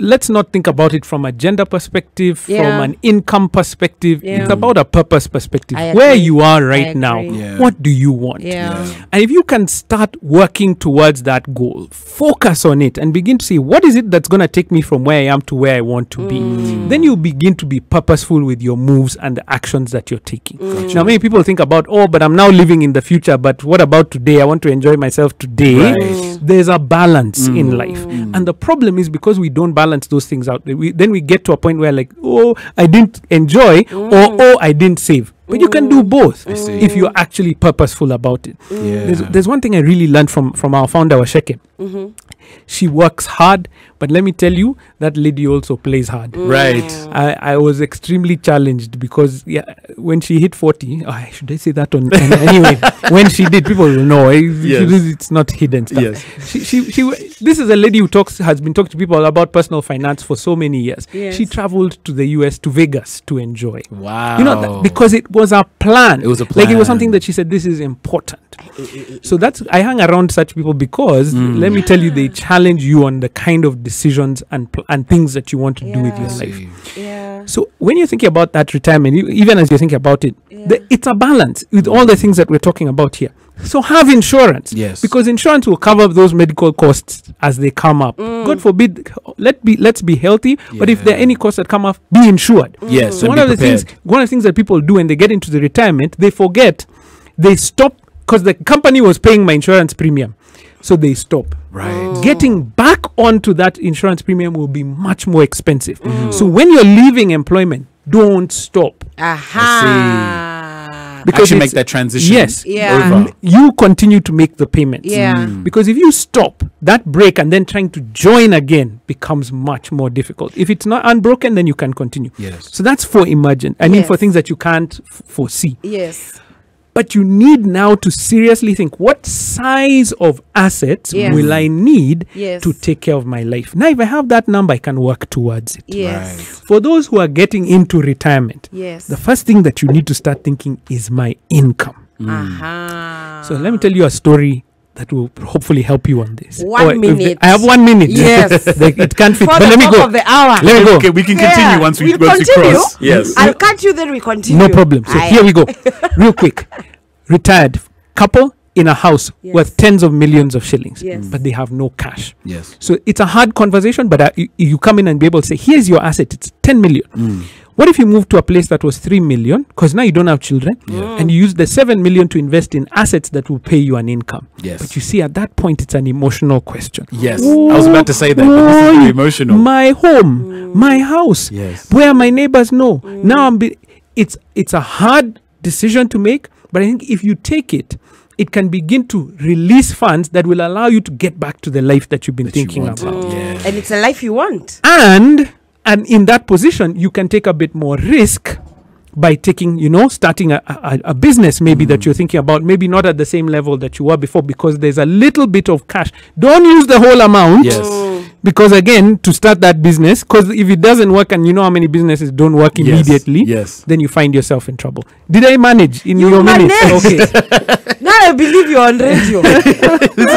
let's not think about it from a gender perspective, from an income perspective. It's about a purpose perspective. Where you are right now, what do you want? And if you can start working towards that goal, focus on it and begin to see, what is it that's going to take me from where I am to where I want to be? Then you begin to be purposeful with your moves and the actions that you're taking. Now, many people think about, but I'm now living in the future, but what about today? I want to enjoy myself today. There's a balance in life. And the problem is, because we don't balance those things out, then we get to a point where, like, I didn't enjoy, or I didn't save. But you can do both if you're actually purposeful about it. There's one thing I really learned from our founder, Washeke. She works hard, but let me tell you, that lady also plays hard. Right. I was extremely challenged because when she hit 40, should I say that on anyway? When she did, people will know. It's not hidden stuff. Yes. This is a lady who has been talking to people about personal finance for so many years. She traveled to the US, to Vegas, to enjoy. Wow. Because it was a plan. It was a plan. Like, it was something that she said, this is important. So I hang around such people because, let me tell you, they challenge you on the kind of decisions and things that you want to do with your life. So when you're thinking about that retirement, even as you're thinking about it, it's a balance with all the things that we're talking about here. So have insurance. Yes. Because insurance will cover those medical costs as they come up. God forbid, let's be healthy, but if there are any costs that come up, be insured. Yes. So one of the things that people do when they get into the retirement, they forget, they stop, because the company was paying my insurance premium. So they stop. Right. Getting back onto that insurance premium will be much more expensive. So when you're leaving employment, don't stop. Because you make that transition. Yes. Over. You continue to make the payments. Because if you stop, that break and then trying to join again becomes much more difficult. If it's not unbroken, then you can continue. Yes. So that's for emergent. I mean, for things that you can't foresee. Yes. But you need now to seriously think, what size of assets will I need to take care of my life? Now, if I have that number, I can work towards it. Yes. Right. For those who are getting into retirement, the first thing that you need to start thinking is my income. So let me tell you a story that will hopefully help you on this. 1 minute. I have 1 minute. Yes. It can't fit. For But the let me top go. of the hour. Let me go. Okay, we can continue once we continue. cross. Yes. I'll cut you, then we continue. No problem. So here we go. Real quick. Retired couple in a house Yes. worth tens of millions of shillings, Yes. but they have no cash. Yes. So it's a hard conversation, but you come in and be able to say, here's your asset, it's 10 million. What if you move to a place that was 3 million, because now you don't have children, and you use the 7 million to invest in assets that will pay you an income? Yes. But you see, at that point, it's an emotional question. Yes. I was about to say that, but this is very emotional. My home, my house, Yes. where my neighbors know. Now it's a hard decision to make, but I think if you take it, it can begin to release funds that will allow you to get back to the life that you've been thinking about. Yeah. And it's a life you want. And in that position, you can take a bit more risk by taking, starting a business maybe that you're thinking about, maybe not at the same level that you were before, because there's a little bit of cash. Don't use the whole amount. Yes. Because again, to start that business, because if it doesn't work, and you know how many businesses don't work immediately, Yes. then you find yourself in trouble. Did I manage in You your minutes? managed. Okay. Now I believe you're on radio. This is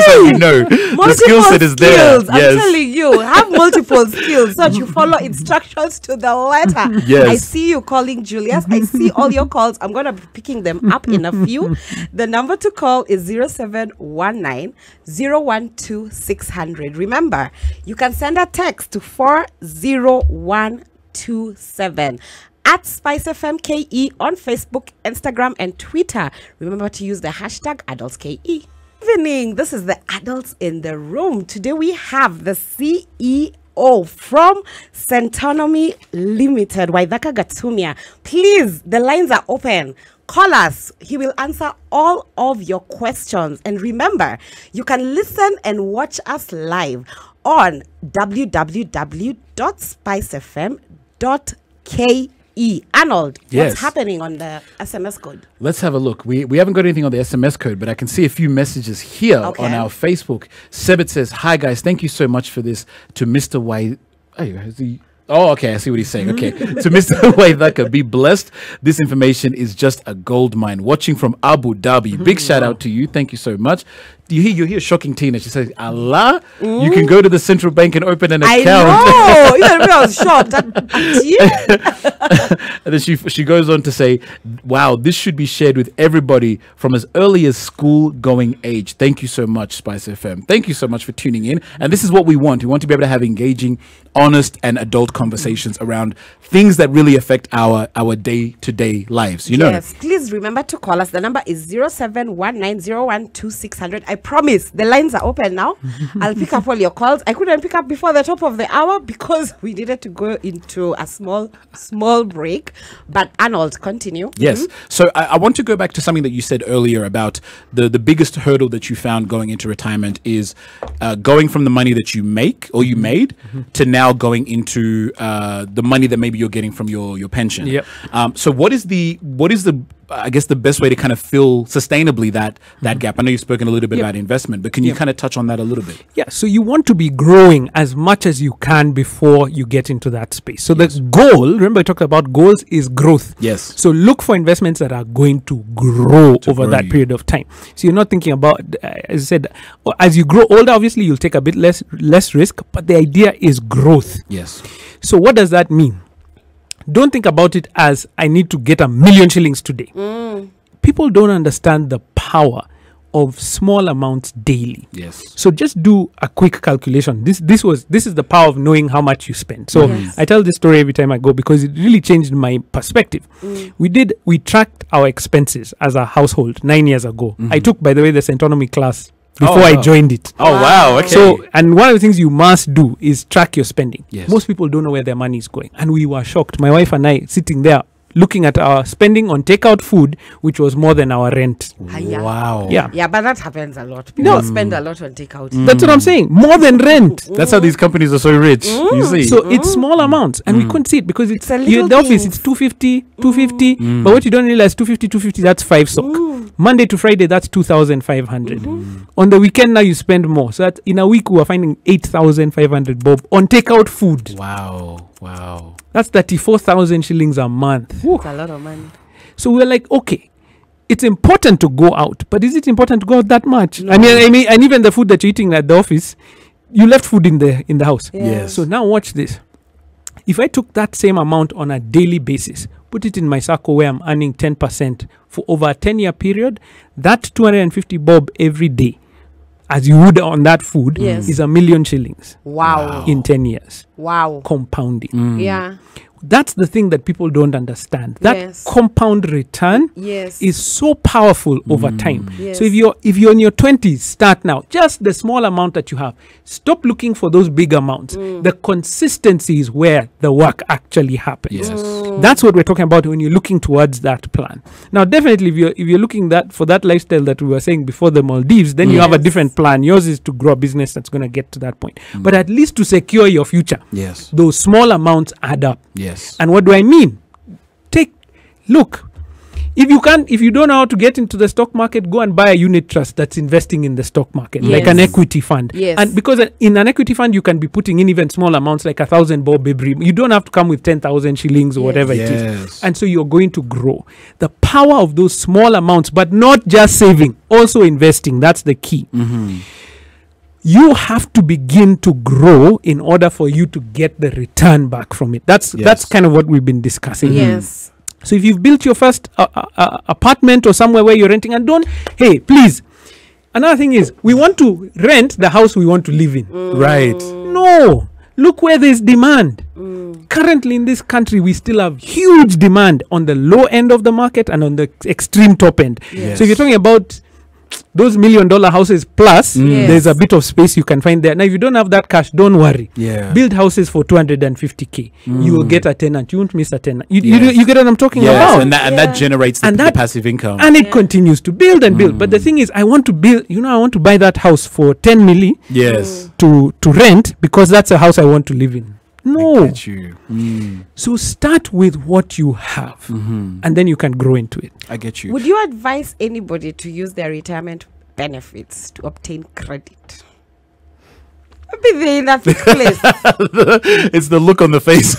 how you know the skill set is there. I'm telling you, have multiple skills so that you follow instructions to the letter. Yes. I see you calling Julius. I see all your calls. I'm going to be picking them up in a few. The number to call is 0719 012 600. Remember, you can send a text to 40127. At Spice FM KE on Facebook, Instagram, and Twitter. Remember to use the hashtag AdultsKE. Evening, this is the Adults in the Room. Today we have the CEO from Centonomy Limited, Waithaka Gatumia. Please, the lines are open. Call us. He will answer all of your questions. And remember, you can listen and watch us live on www.spicefm.ke. Arnold, Yes. what's happening on the SMS code? Let's have a look. We haven't got anything on the SMS code, but I can see a few messages here Okay. on our Facebook. Sebit says, "Hi guys, thank you so much for this." To Mr. White. Oh, okay. I see what he's saying. Okay. To Mr. Waithaka, be blessed. This information is just a gold mine. Watching from Abu Dhabi. Big shout out to you. Thank you so much. You hear shocking Tina. She says, Allah, you can go to the central bank and open an account. I know. Even I was shocked. And then she goes on to say, wow, this should be shared with everybody from as early as school going age. Thank you so much, Spice FM. Thank you so much for tuning in. And this is what we want. We want to be able to have engaging, honest, and adult conversations around things that really affect our day-to-day lives. You know? Yes, please remember to call us. The number is 0719012600. I promise the lines are open now. I'll pick up all your calls. I couldn't pick up before the top of the hour because we needed to go into a small break. But Arnold, continue. Yes. So I want to go back to something that you said earlier about the biggest hurdle that you found going into retirement is going from the money that you make or you made to now going into the money that maybe you're getting from your pension. Yep. So what is the I guess the best way to kind of fill sustainably that gap? I know you've spoken a little bit about investment, but can you kind of touch on that a little bit? Yeah, so you want to be growing as much as you can before you get into that space. So the goal, remember I talked about goals, is growth. Yes. So look for investments that are going to grow over that period of time. So you're not thinking about, as I said, as you grow older, obviously you'll take a bit less risk, but the idea is growth. Yes. So what does that mean? Don't think about it as I need to get 1 million shillings today. People don't understand the power of small amounts daily. Yes. So just do a quick calculation. This is the power of knowing how much you spend. So I tell this story every time I go because it really changed my perspective. We tracked our expenses as a household 9 years ago. I took, by the way, the Centonomy class before I joined it. Oh, wow. Okay. So, and one of the things you must do is track your spending. Yes. Most people don't know where their money is going. And we were shocked. My wife and I sitting there looking at our spending on takeout food, which was more than our rent. Wow. Yeah. Yeah, but that happens a lot. People spend a lot on takeout. That's what I'm saying. More than rent. That's how these companies are so rich. You see. So it's small amounts, and we couldn't see it because it's a you're in the little office. things. It's 250. But what you don't realize, 250. That's 5 sock. Monday to Friday, that's 2,500. On the weekend, now you spend more. So that in a week, we are finding 8,500 bob on takeout food. Wow. That's 34,000 shillings a month. It's a lot of money. So we're like, okay, it's important to go out, but is it important to go out that much? No. I mean, and even the food that you're eating at the office, you left food in the house. Yes. So now watch this. If I took that same amount on a daily basis, put it in my circle where I'm earning 10% for over a 10-year period. That 250 bob every day, as you would on that food, Yes. is 1 million shillings. Wow. In 10 years. Wow. Compounding. Yeah. That's the thing that people don't understand. That Yes. compound return Yes. is so powerful over time. Yes. So if you're in your 20s, start now. Just the small amount that you have. Stop looking for those big amounts. The consistency is where the work actually happens. Yes. That's what we're talking about when you're looking towards that plan. Now, definitely, if you're looking for that lifestyle that we were saying before the Maldives, then you have a Yes. different plan. Yours is to grow a business that's going to get to that point. But at least to secure your future, Yes. those small amounts add up. Yes. And what do I mean? Look, if you don't know how to get into the stock market, go and buy a unit trust that's investing in the stock market, like an Yes. equity fund. Yes. And because in an equity fund, you can be putting in even small amounts, like 1,000 bob every. You don't have to come with 10,000 shillings or Yes. whatever it is. Yes. And so you're going to grow. The power of those small amounts, but not just saving, also investing. That's the key. You have to begin to grow in order for you to get the return back from it. That's kind of what we've been discussing. Yes. So if you've built your first apartment or somewhere where you're renting, and hey, please. Another thing is, we want to rent the house we want to live in. Right. No. Look where there's demand. Currently in this country, we still have huge demand on the low end of the market and on the extreme top end. Yes. So if you're talking about those $1 million houses plus, Yes. there's a bit of space you can find there. Now, if you don't have that cash, don't worry. Yeah. Build houses for 250k. You will get a tenant. You won't miss a tenant. You Yes. get what I'm talking Yes. about? And that generates the passive income. And it continues to build and build. But the thing is, I want to build, I want to buy that house for 10 milli Yes. to rent because that's a house I want to live in. No. I get you. So start with what you have and then you can grow into it. I get you. Would you advise anybody to use their retirement benefits to obtain credit? Maybe they're in a thick place. It's the look on the face.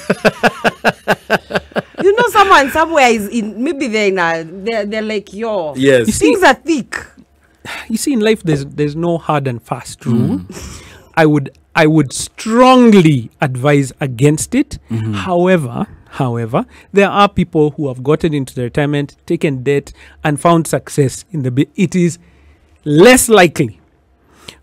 Someone somewhere is in. Maybe they're like yo. Yes. You see- Things are thick. You see, in life, there's no hard and fast rule. I would strongly advise against it. However, there are people who have gotten into the retirement, taken debt, and found success in the. It is less likely.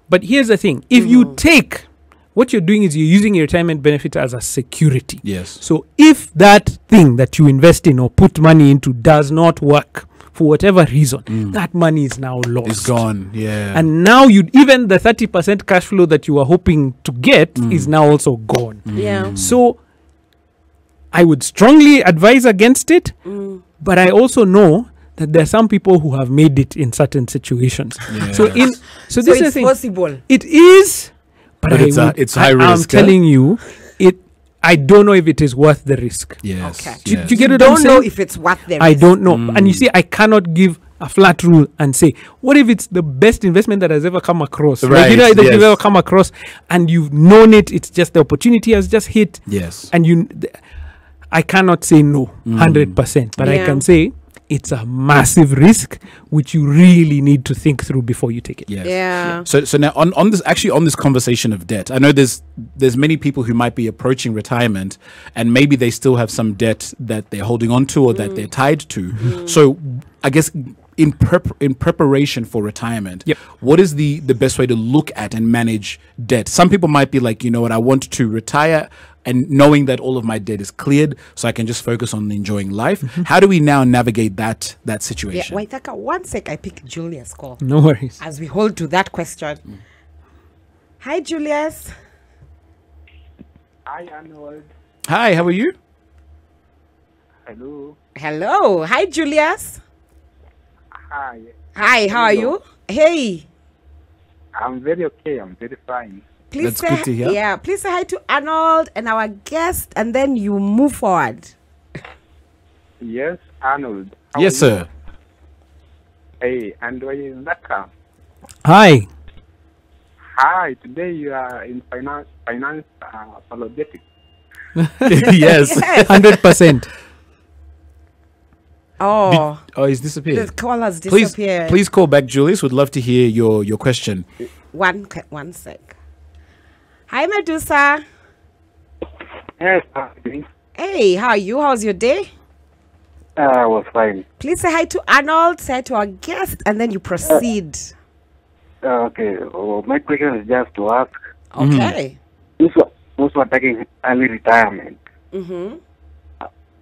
But here's the thing: if you take, what you're doing is you're using your retirement benefit as a security. Yes. So if that thing that you invest in or put money into does not work for whatever reason, that money is now lost. It's gone. Yeah. And now even the 30% cash flow that you were hoping to get is now also gone. Yeah. So I would strongly advise against it, but I also know that there are some people who have made it in certain situations. Yes. So this is the it's thing. possible. It is, but it's high risk. I'm telling you, I don't know if it is worth the risk. Yes. Okay. Do yes. you get what I'm Don't know saying? if it's worth the I risk. don't know. And you see, I cannot give a flat rule and say, what if it's the best investment that has ever come across? Right, That yes. you've ever come across and you've known it, it's just the opportunity has just hit. Yes. And I cannot say no 100%, but I Yeah. can say it's a massive risk which you really need to think through before you take it. Yes. Yeah. So now on this conversation of debt, I know there's many people who might be approaching retirement and maybe they still have some debt that they're holding on to or that they're tied to. So I guess in preparation for retirement, Yep. what is the best way to look at and manage debt? Some people might be like, you know what, I want to retire and knowing that all of my debt is cleared so I can just focus on enjoying life. How do we now navigate that Yeah, situation? Waithaka, one sec, I pick Julius' call No worries. as we hold to that question. Hi, Julius. Hi, Arnold. Hi, how are you? Hello. Hello. Hi, Julius. Hi. Hi, how are you? Hey. I'm very okay. I'm very fine. Please That's good to hear. Yeah, please say hi to Arnold and our guest, and then you move forward. Yes, Arnold. How Yes, are you? sir. Hey, and Waithaka. Hi. Hi. Today you are in finance apologetics. Yes. 100%. Oh, Oh, he's the disappeared. call has Please, disappeared. please call back, Julius. Would love to hear your question. One sec. Hi, Medusa. Yes, I'm doing. Hey, how are you? How's your day? I was fine. Please say hi to Arnold, say hi to our guest, and then you proceed. Okay. My question is just to ask. Okay. Those who are taking early retirement,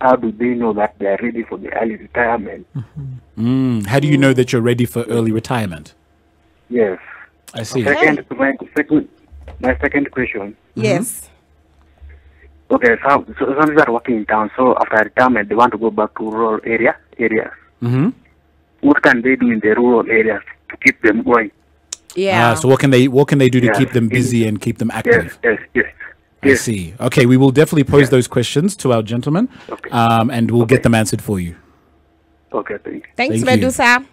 how do they know that they are ready for the early retirement? How do you know that you're ready for early retirement? Yes. I see. My second question. Yes. Okay, so some people are working in town, so after retirement, they want to go back to rural areas. What can they do in the rural areas to keep them going? Yeah. So what can they do to Yeah. keep them busy and keep them active? Yes. I see. Okay, we will definitely pose those questions to our gentleman, Okay. and we'll get them answered for you. Okay, thank you. Thanks, Thank you. Medusa.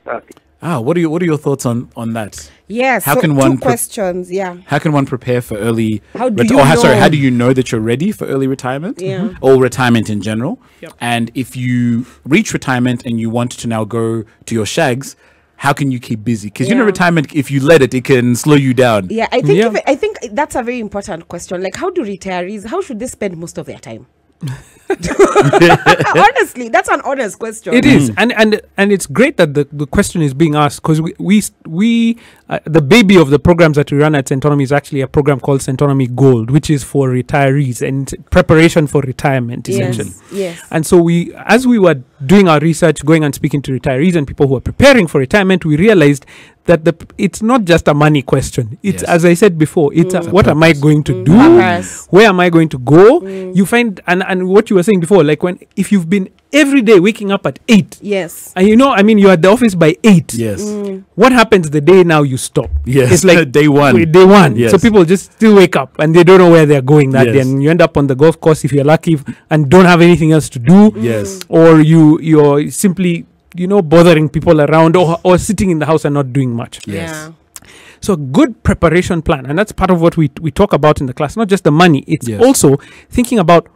Okay. What are your thoughts on that? Yes. How so can one two questions? Yeah. How can one prepare for early? How do you Sorry, know? how do you know that you're ready for early retirement? Yeah. Or retirement in general? Yep. And if you reach retirement and you want to now go to your shags, how can you keep busy? Because you know, Yeah. retirement, if you let it, it can slow you down. Yeah, I think Yeah. I think that's a very important question. Like, how should they spend most of their time? Honestly, that's an honest question. It is, and it's great that the question is being asked, because we the baby of the programs that we run at Centonomy is actually a program called Centonomy Gold, which is for retirees and preparation for retirement, essentially. Yes. And so as we were doing our research, going and speaking to retirees and people who are preparing for retirement, we realized that it's not just a money question. It's, Yes. as I said before, it's what am I going to do? Purpose. Where am I going to go? You find, and what you were saying before, like if you've been every day waking up at 8, Yes. and you're at the office by 8. Yes. What happens the day now you stop? Yes. It's like Day one. Day one. Yes. So people just still wake up and they don't know where they're going that Yes. day, and you end up on the golf course if you're lucky and don't have anything else to do. Yes. Or you're simply bothering people around, or sitting in the house and not doing much. Yes. Yeah. So a good preparation plan, and that's part of what we talk about in the class, not just the money. It's Yes. also thinking about,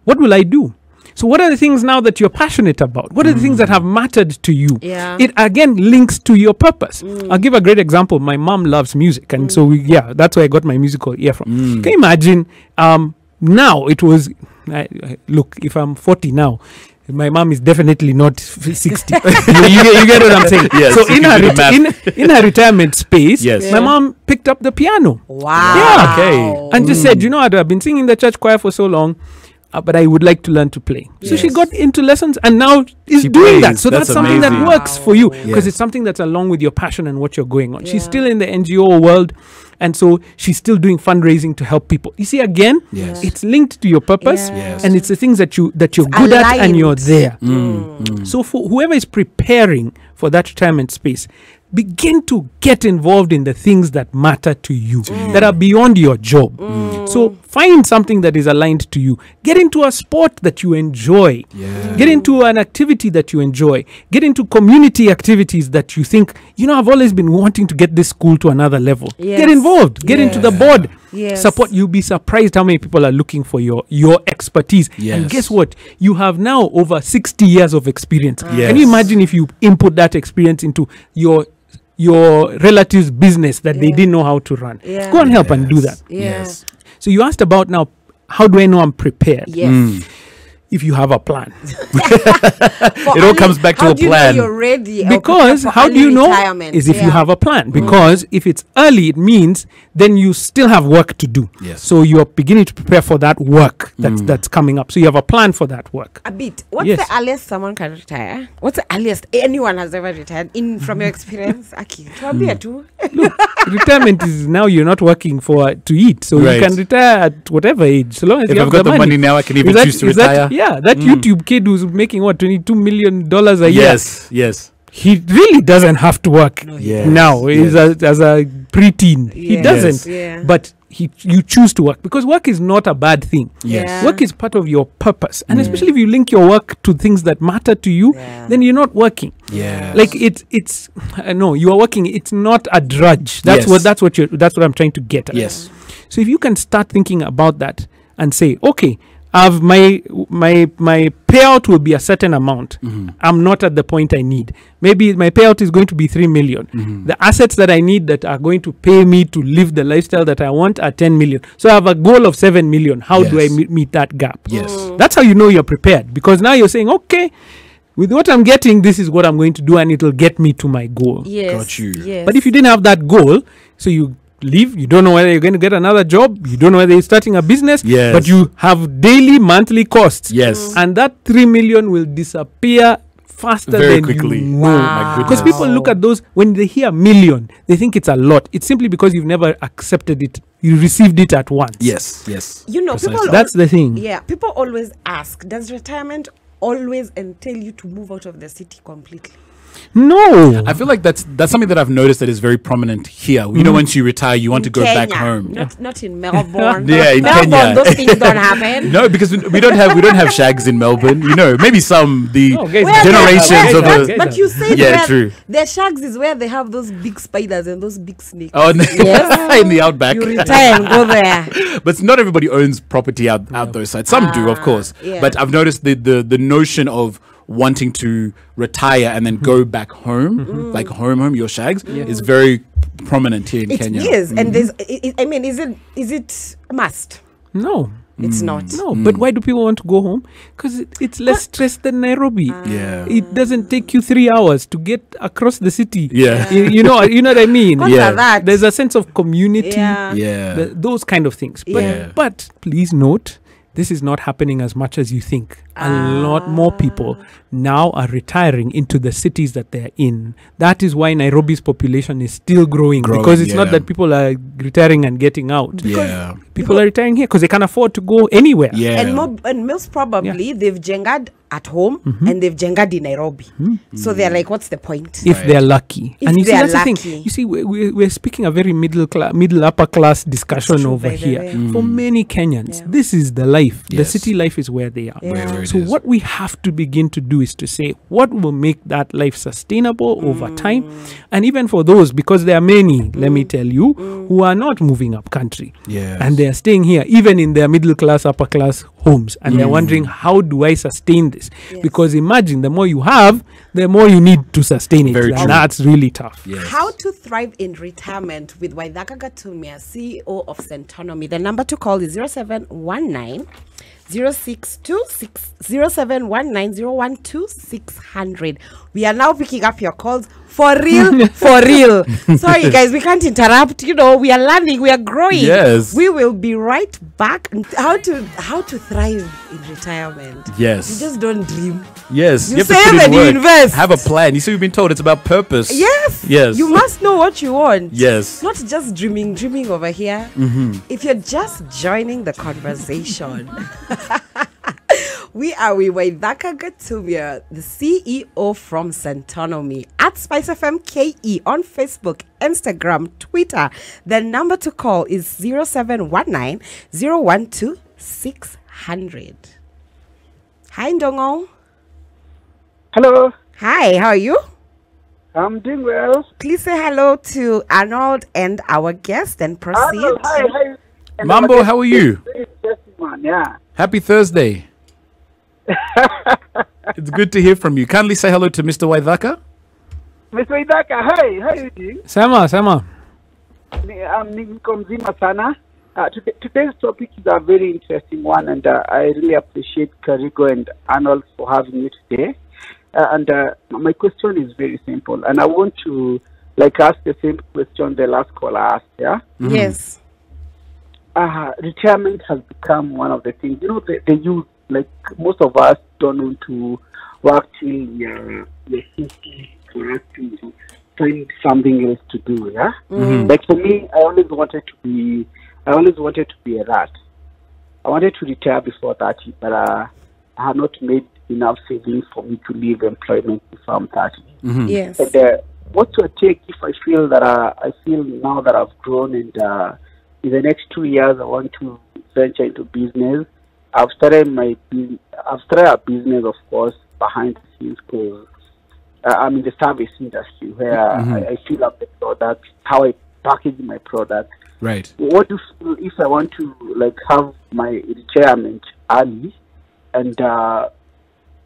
what will I do? So what are the things now that you're passionate about? What are the things that have mattered to you? Yeah. It again links to your purpose. I'll give a great example. My mom loves music, and so that's where I got my musical ear from. Can you imagine? Now it was, look, if I'm 40 now, my mom is definitely not 60. you get what I'm saying? Yes, So you can do the math. in her retirement space, Yes. my mom picked up the piano. Wow. Yeah. Okay. And just said, what, I've been singing in the church choir for so long, but I would like to learn to play. So she Yes. got into lessons and now is She doing that. plays. So that's That's something that amazing. works for you, because Yes. it's something that's along with your passion and what you're going on. She's Yeah. still in the NGO world, and so she's still doing fundraising to help people. You see, again, Yes. it's linked to your purpose, Yes. and it's the things that you're good at and you're aligned. there. So for whoever is preparing for that retirement space, begin to get involved in the things that matter to you, that are beyond your job. So find something that is aligned to you. Get into a sport that you enjoy. Yeah. Get into an activity that you enjoy. Get into community activities that you think, I've always been wanting to get this school to another level. Yes. Get involved. Get into the Yeah. board. Yes. Support. You'll be surprised how many people are looking for your expertise. And Yes. guess what? You have now over 60 years of experience. Yes. Can you imagine if you input that experience into your relative's business that they Yeah. didn't know how to run? Yeah. Go and help and do that. Yeah. Yes. So you asked about now, how do I know I'm prepared? Yes. If you have a plan. It all comes back to how a do you plan. know you're ready? or Because prepared for how do you early know retirement? is if you Yeah. have a plan. Because if it's early, it means then you still have work to do. Yes. So you're beginning to prepare for that work that's coming up. So you have a plan for that work. A bit. What's Yes. the earliest someone can retire? What's the earliest anyone has ever retired from your experience? Aki, tuambie tu. Retirement is now you're not working to eat, so Right. you can retire at whatever age, so long as If you I've have got the money now, I can even choose to retire. That YouTube kid who's making $22 million a year. Yes. Yes. He really doesn't have to work Yes. now. He's as a preteen. He Yes. doesn't. Yeah. But you choose to work, because work is not a bad thing. Yes. Yeah. Work is part of your purpose, and especially if you link your work to things that matter to you, Yeah. then you're not working. Yes. Like it's no, you are working. It's not a drudge. That's Yes. that's what I'm trying to get at. Yes. So if you can start thinking about that and say, okay, I've my payout will be a certain amount. I'm not at the point I need. Maybe my payout is going to be 3 million. The assets that I need that are going to pay me to live the lifestyle that I want are 10 million. So I have a goal of 7 million. How do I meet that gap? Yes. That's how you know you're prepared, because now you're saying, okay, with what I'm getting, this is what I'm going to do, and it'll get me to my goal. Yes. Got you. Yes. But if you didn't have that goal, so you leave, you don't know whether you're going to get another job, you don't know whether you're starting a business, Yes. but you have daily, monthly costs. Yes. And that 3 million will disappear faster Very than quickly. you know. My Because goodness. people look at those, when they hear million, they think it's a lot. It's simply because you've never accepted it. You received it at once. Yes. Yes. You know, Precisely. people. That's the thing. Yeah, people always ask, does retirement always entail you to move out of the city completely? No. I feel like that's something that I've noticed that is very prominent here. You know, once you retire, you want to go back Kenya, home. Not in Melbourne. Yeah, in Melbourne, Kenya. those things don't happen. No, because we don't have shags in Melbourne. You know, maybe some No, guys, Where generations they- of but, the. but you said Yeah, where true. their shags is where they have those big spiders and those big snakes. Oh, Yes. in the outback. You retire and go there. But not everybody owns property out those sides. Some do, of course. yeah. But I've noticed the notion of wanting to retire and then go back home, like home, your shags, is very prominent here in It Kenya. is, and there's. I mean, is it a must? No. It's not. No, but why do people want to go home? Because it's less stress than Nairobi. Yeah. It doesn't take you 3 hours to get across the city. Yeah. You know what I mean? What Yeah. are that? There's a sense of community. Yeah. Yeah. Those kind of things. But, Yeah. but please note, this is not happening as much as you think. A lot more people now are retiring into the cities that they're in. That is why Nairobi's population is still growing, because it's not yeah. that people are retiring and getting out. Yeah. People are retiring here because they can't afford to go anywhere. Yeah. And most probably they've jengad at home and they've jengad in Nairobi. So they're like, what's the point? If they're lucky. If And you see, they're that's the lucky. thing. You see, we're speaking a very middle upper class discussion true, over by the here. way. For many Kenyans, Yeah. this is the life. The Yes. city life is where they are. Yeah. Where it So is. what we have to begin to do is to say, what will make that life sustainable over time? And even for those, because there are many, let me tell you, who are not moving up country. Yes. And they are staying here, even in their middle class, upper class homes. And they're wondering, how do I sustain this? Yes. Because imagine, the more you have, the more you need to sustain it. Very And true. that's really tough. Yes. How to thrive in retirement with Waithaka Gatumia, CEO of Centonomy. The number to call is 0719 0626 0719 600. We are now picking up your calls for real, for real. Sorry, guys, we can't interrupt. You know, we are learning, we are growing. Yes. We will be right back. How to thrive in retirement. Yes. You just don't dream. Yes. You have to save put in and you work. invest. Have a plan. You see, we've been told it's about purpose. Yes. Yes. You must know what you want. Yes. Not just dreaming over here. If you're just joining the conversation, we are with Waithaka Gatumia, the CEO from Centonomy, at Spice FM KE on Facebook, Instagram, Twitter. The number to call is 0719 012 600. Hi, Ndongo. Hello, Hi, how are you? I'm doing well. Please say hello to Arnold and our guest and proceed. Hello, hi. And Mambo, how are you? Very interesting one, yeah. Happy Thursday. It's good to hear from you. Kindly say hello to Mr. Waithaka. Mr. Waithaka, hi, how are you doing? Sama. Niko mzima sana. Today's topic is a very interesting one, and I really appreciate Karigo and Arnold for having you today. My question is very simple, and I want to ask the same question the last caller asked. Yeah. Yes. Retirement has become one of the things. You know, the youth, like most of us, don't want to work till you're 50 for us to find something else to do. Yeah. Like for me, I always wanted to be a rat. I wanted to retire before 30, but I had not made enough savings for me to leave employment before I'm 30. Yes. And what's your take if I feel that I feel now that I've grown and in the next 2 years I want to venture into business? I've started a business, of course, behind the scenes, because I'm in the service industry where I fill up the product, how I package my product. Right. What do you feel if I want to have my retirement early and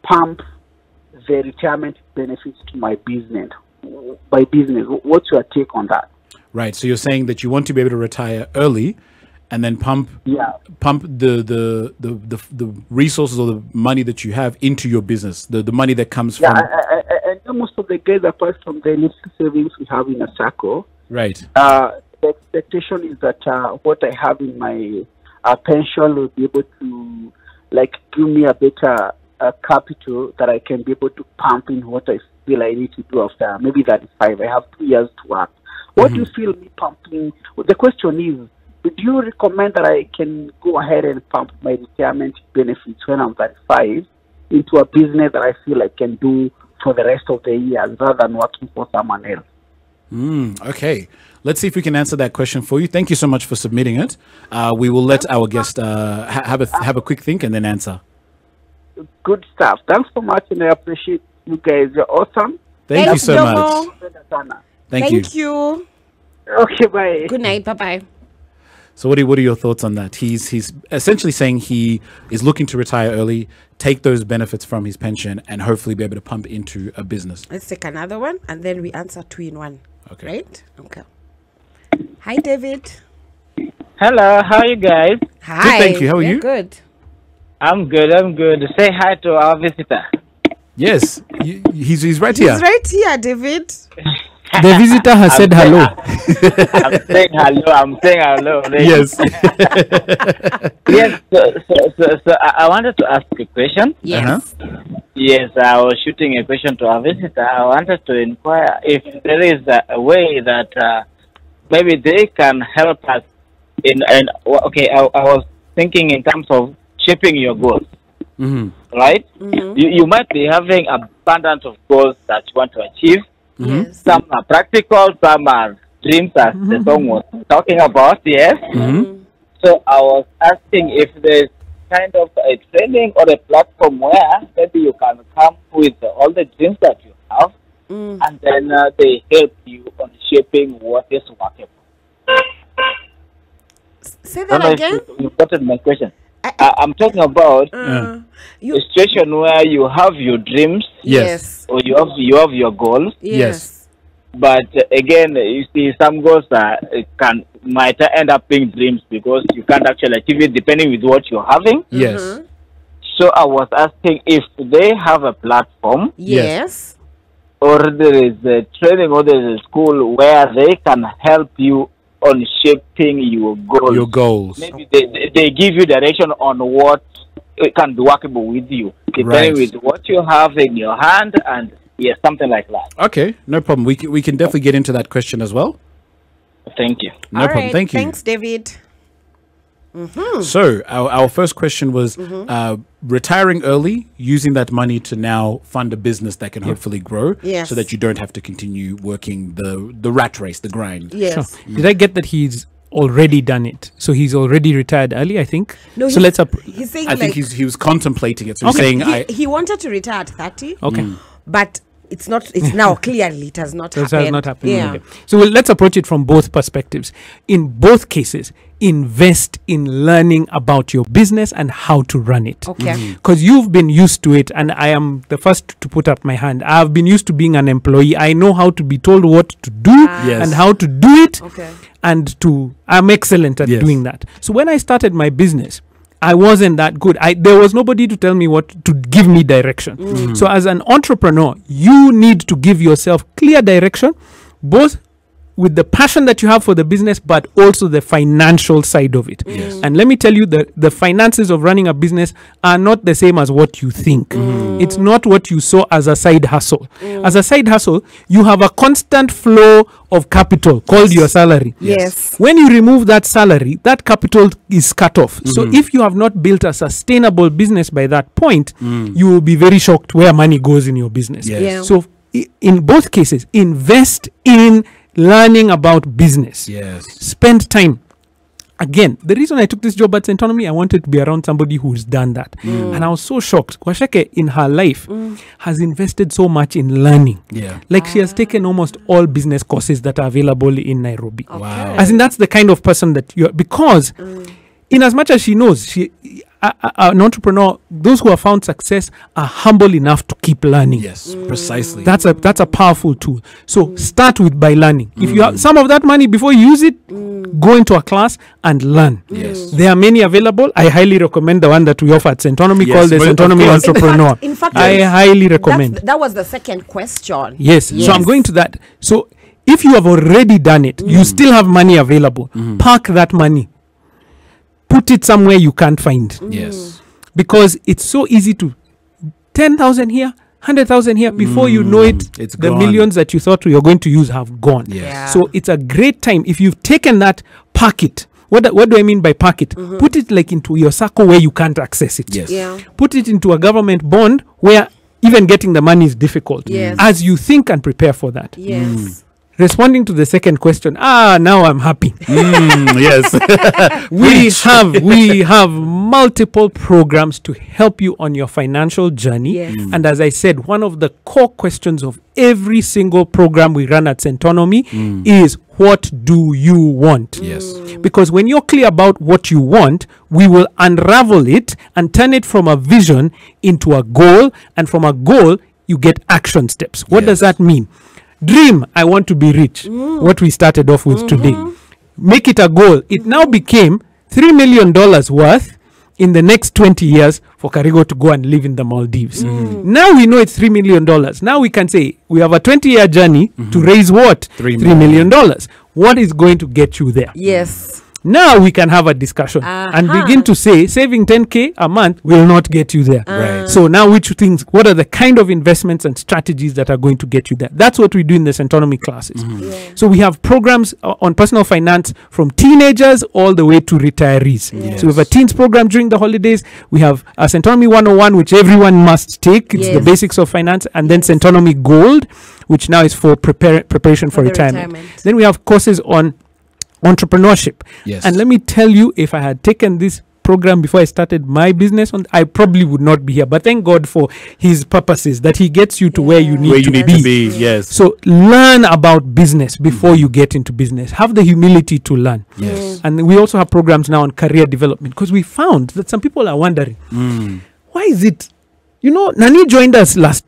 pump the retirement benefits to my business. What's your take on that? Right. So you're saying that you want to be able to retire early, and then pump the resources or the money that you have into your business, the money that comes from. And most of the guys, apart from the little savings we have in a circle, right. The expectation is that what I have in my pension will be able to give me a better capital that I can be able to pump in what I feel I need to do after maybe that is 5. I have 2 years to work. What do you feel me pumping? The question is, do you recommend that I can go ahead and pump my retirement benefits when I'm 35 into a business that I feel I can do for the rest of the year rather than working for someone else? Okay. Let's see if we can answer that question for you. Thank you so much for submitting it. We will let our guest have a quick think and then answer. Good stuff. Thanks so much, and I appreciate you guys. You're awesome. Thank you so much. Thank you. Okay, bye. Good night. Bye-bye. So what are your thoughts on that? He's essentially saying he is looking to retire early, take those benefits from his pension, and hopefully be able to pump into a business. Let's take another one, and then we answer 2 in 1. Okay. Right? Okay. Hi, David. Hello, how are you guys? Hi. Good, thank you. How are you? Good. I'm good. Say hi to our visitor. Yes, he's right here. He's right here, David. The visitor has said hello. I'm saying hello. Yes. Yes. So I wanted to ask a question. Yes. Yes, I was shooting a question to our visitor. I wanted to inquire if there is a way that maybe they can help us I was thinking in terms of shaping your goals. Right? You might be having abundance of goals that you want to achieve. Yes. Some are practical, some are dreams, as the song was talking about. Yes. So I was asking if there's kind of a training or a platform where maybe you can come with all the dreams that you have, and then they help you on shaping what is workable. Say that again. You got my question. I'm talking about a situation where you have your dreams, Yes. or you have your goals. Yes. But again, you see, some goals might end up being dreams because you can't actually achieve it depending with what you're having. Yes. So I was asking if they have a platform, Yes. or there is a training, or there is a school where they can help you on shaping your goals. Your goals. Maybe they give you direction on what can be workable with you, depending with what you have in your hand, and something like that. Okay, no problem. We can definitely get into that question as well. Thank you. No problem. Thank you. Thanks, David. So our first question was retiring early, using that money to now fund a business that can hopefully grow, Yes. so that you don't have to continue working the rat race, the grind. Yes. Did I get that he's already done it? So he's already retired early, I think. No, so let's he's saying I think he was contemplating it. So he's saying he wanted to retire at 30. okay. But it's now clearly it has not happened. It has not happened. Yeah. Okay. So let's approach it from both perspectives. In both cases, invest in learning about your business and how to run it. Okay. Because you've been used to it, and I am the first to put up my hand. I've been used to being an employee. I know how to be told what to do Yes. and how to do it. Okay. And I'm excellent at doing that. So when I started my business, I wasn't that good. There was nobody to tell me what to give me direction. So as an entrepreneur, you need to give yourself clear direction, both with the passion that you have for the business, but also the financial side of it. Yes. And let me tell you, the finances of running a business are not the same as what you think. It's not what you saw as a side hustle. As a side hustle, you have a constant flow of capital called your salary. Yes. When you remove that salary, that capital is cut off. So if you have not built a sustainable business by that point, you will be very shocked where money goes in your business. Yes. Yeah. So in both cases, invest in learning about business. Yes. Spend time. Again, the reason I took this job at Centonomy, I wanted to be around somebody who's done that. And I was so shocked. Kwasheke, in her life, has invested so much in learning. Yeah. Like she has taken almost all business courses that are available in Nairobi. Wow. As in, that's the kind of person that you're, because in as much as she knows, an entrepreneur, those who have found success are humble enough to keep learning. Yes, precisely. That's a powerful tool. So start with by learning. If you have some of that money before you use it, go into a class and learn. Yes. There are many available. I highly recommend the one that we offer at Centonomy called the Centonomy Entrepreneur. In fact, I highly recommend. that was the second question. Yes. So I'm going to that. So if you have already done it, you still have money available. Park that money. Put it somewhere you can't find. Yes. Because it's so easy to 10,000 here, 100,000 here. Before you know it, It's the gone. millions that you thought you were going to use have gone. Yes. Yeah. So it's a great time. If you've taken that, park it. What do I mean by park it? Put it like into your circle where you can't access it. Yes. Yeah. Put it into a government bond where even getting the money is difficult. Yes. As you think and prepare for that. Yes. Responding to the second question, now I'm happy. Yes. we have multiple programs to help you on your financial journey. Yes. And as I said, one of the core questions of every single program we run at Centonomy is, what do you want? Yes. Because when you're clear about what you want, we will unravel it and turn it from a vision into a goal. And from a goal, you get action steps. What does that mean? Dream, I want to be rich. What we started off with today. Make it a goal. It now became $3 million worth in the next 20 years for Karigo to go and live in the Maldives. Now we know it's $3 million. Now we can say we have a 20-year journey to raise what? $3 $3 million. What is going to get you there? Yes. Now we can have a discussion and begin to say saving 10K a month will not get you there. Right. So now what are the kind of investments and strategies that are going to get you there? That's what we do in the Centonomy classes. So we have programs on personal finance from teenagers all the way to retirees. So we have a teens program during the holidays. We have a Centonomy 101, which everyone must take. It's the basics of finance. And then Centonomy Gold, which now is for preparation for retirement. Then we have courses on entrepreneurship. Yes. And let me tell you, if I had taken this program before I started my business, I probably would not be here. But thank God for his purposes, that he gets you to where you need to be. Yes. So learn about business before you get into business. Have the humility to learn. Yes. And we also have programs now on career development, because we found that some people are wondering, why is it, Nani joined us last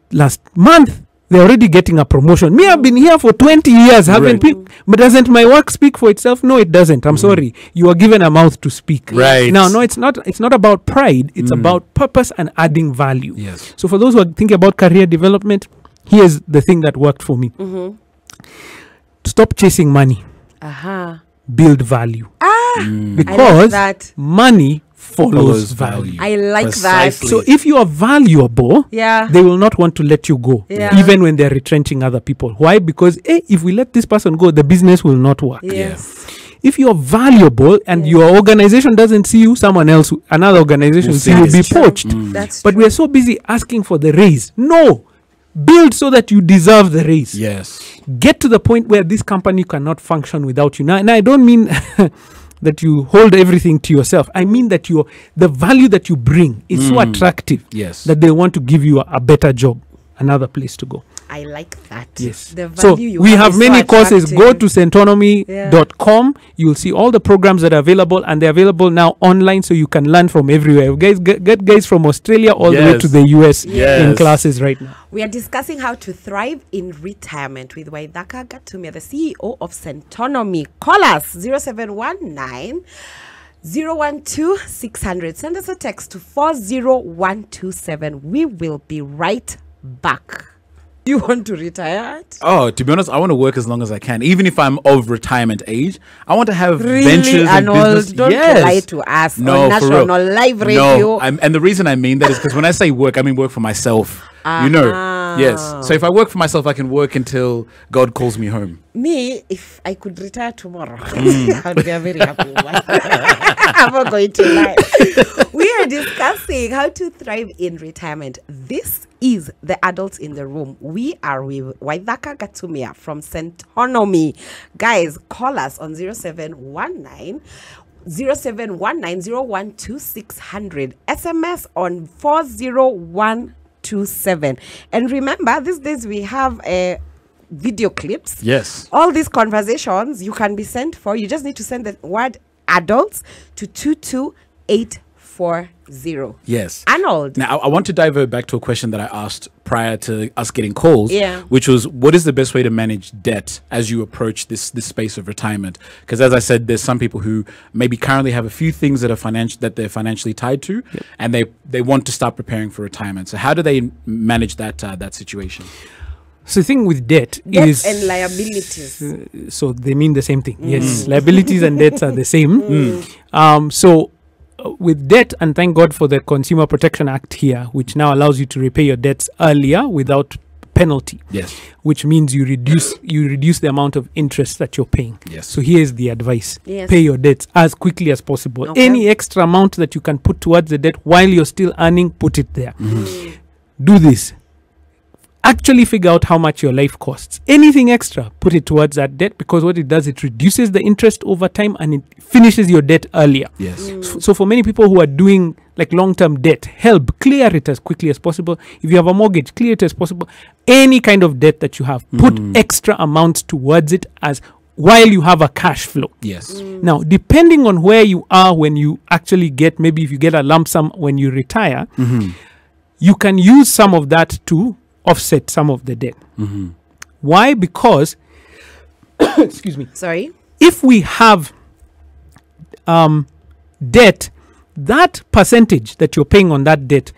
month. They're already getting a promotion. Me, I've been here for 20 years, but doesn't my work speak for itself? No, it doesn't. I'm sorry. You are given a mouth to speak. Right. Now, no, it's not about pride. It's about purpose and adding value. Yes. So for those who are thinking about career development, here's the thing that worked for me. Stop chasing money. Build value. Because I like that. money follows value. I like Precisely. that. So if you are valuable, Yeah. they will not want to let you go, Yeah. even when they're retrenching other people. Why? Because if we let this person go, the business will not work. Yes. If you're valuable and your organization doesn't see you, another organization will see you, will be poached. That's But true. we are so busy asking for the raise. No. Build so that you deserve the raise. Yes. Get to the point where this company cannot function without you. Now I don't mean that you hold everything to yourself. I mean that the value that you bring is so attractive Yes. that they want to give you a better job, another place to go. I like that. Yes. The So value you we have is many so courses. Go attractive. to centonomy.com. You'll see all the programs that are available, and they're available now online, so you can learn from everywhere. Guys, get guys from Australia all the way Yes. to the US in Yes. classes right now. We are discussing how to thrive in retirement with Waithaka Gatumia, the CEO of Centonomy. Call us 0719 012 600. Send us a text to 40127. We will be right back. You want to retire? Oh, to be honest, I want to work as long as I can, even if I'm of retirement age. I want to have Really, ventures and Arnold? business. Don't lie to us No, on for national real. live radio. No, and the reason I mean that is because when I say work, I mean work for myself. You know, yes. So if I work for myself, I can work until God calls me home. Me, if I could retire tomorrow, I'd be a very happy woman. I'm not going to lie. We are discussing how to thrive in retirement. This is the adults in the room. We are with Waithaka Gatumia from Centonomy. Guys, call us on 0719 012 SMS on 40127. And remember, these days we have video clips. Yes. All these conversations you can be sent for. You just need to send the word adults to 228 840. Yes. Arnold. Now, I want to divert back to a question that I asked prior to us getting calls, Yeah. which was, what is the best way to manage debt as you approach this space of retirement? Because as I said, there's some people who maybe currently have a few things that are they're financially tied to, and they want to start preparing for retirement. So how do they manage that situation? So the thing with debt Debts is and liabilities. so they mean the same thing. Yes, liabilities and debts are the same. With debt, and thank God for the Consumer Protection Act here, which now allows you to repay your debts earlier without penalty. Yes. Which means you reduce the amount of interest that you're paying. Yes. So here's the advice. Yes. Pay your debts as quickly as possible. Okay. Any extra amount that you can put towards the debt while you're still earning, put it there. Do this. Actually figure out how much your life costs. Anything extra, put it towards that debt, because what it does, it reduces the interest over time and it finishes your debt earlier. Yes. So for many people who are doing like long-term debt, help clear it as quickly as possible. If you have a mortgage, clear it as possible. Any kind of debt that you have, put extra amounts towards it as while you have a cash flow. Yes. Now, depending on where you are when you actually get, maybe if you get a lump sum when you retire, you can use some of that to offset some of the debt. Why? Because, excuse me, Sorry. if we have debt, that percentage that you're paying on that debt,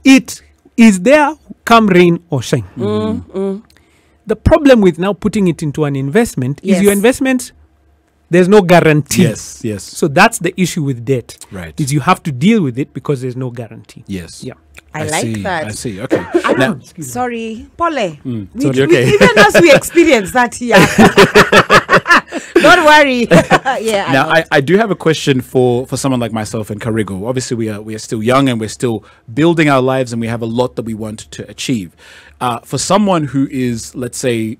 it is there come rain or shine. The problem with now putting it into an investment is your investment, there's no guarantee. Yes. Yes. So that's the issue with debt. Right. Is you have to deal with it because there's no guarantee. Yes. Yeah. I like see, that. I see. Okay. Now, sorry, Pole. Sorry, okay. Even as we experience that here. Don't worry. Yeah. Now, I do have a question for someone like myself and Karigo. Obviously, we are still young and we're still building our lives and we have a lot that we want to achieve. For someone who is, let's say,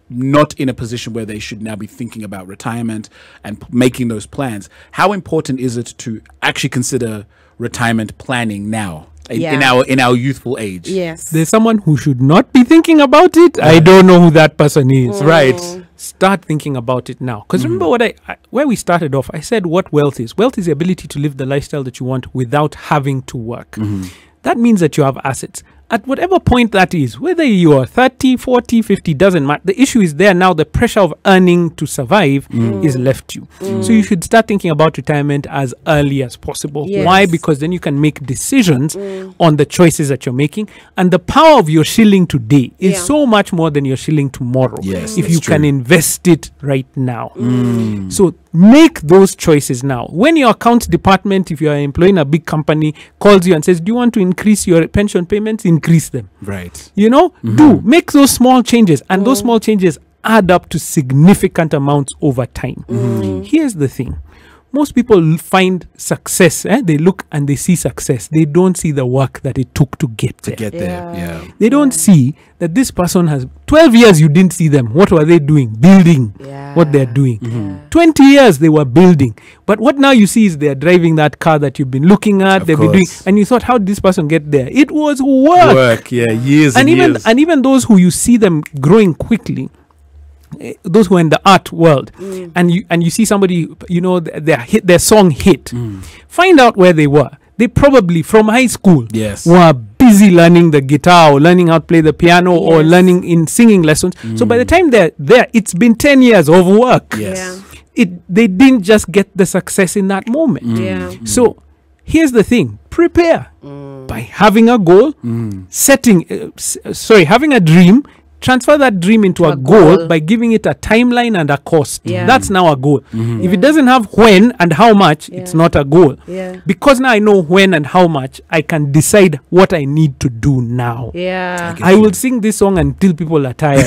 not in a position where they should now be thinking about retirement and making those plans, how important is it to actually consider retirement planning now in our youthful age? Yes. There's someone who should not be thinking about it. I don't know who that person is. Right. Start thinking about it now. Because remember what where we started off, I said what wealth is. Wealth is the ability to live the lifestyle that you want without having to work. That means that you have assets. At whatever point that is, whether you are 30, 40, 50, doesn't matter. The issue is there now. The pressure of earning to survive is left you. So you should start thinking about retirement as early as possible. Yes. Why? Because then you can make decisions on the choices that you're making. And the power of your shilling today is so much more than your shilling tomorrow. Yes, if that's you can true. invest it right now. So make those choices now. When your accounts department, if you are employing a big company, calls you and says, do you want to increase your pension payments? Increase them. Right. You know, do make those small changes, and those small changes add up to significant amounts over time. Here's the thing. Most people find success. They look and they see success. They don't see the work that it took to get there. Yeah. They don't see that this person has 12 years you didn't see them. What were they doing? Building what they're doing. 20 years they were building. But what now you see is they're driving that car that you've been looking at. Of They've been doing, course. and you thought, how did this person get there? It was work. Years And even years. and even those who you see them growing quickly, those who are in the art world, and you see somebody, you know, their song hit, find out where they were. They probably from high school were busy learning the guitar or learning how to play the piano or learning in singing lessons. So by the time they're there, it's been 10 years of work. They didn't just get the success in that moment. So here's the thing: prepare by having a goal, having a dream. Transfer that dream into a goal by giving it a timeline and a cost. That's now a goal. If it doesn't have when and how much, it's not a goal. Because now I know when and how much, I can decide what I need to do now. I will sing this song until people are tired.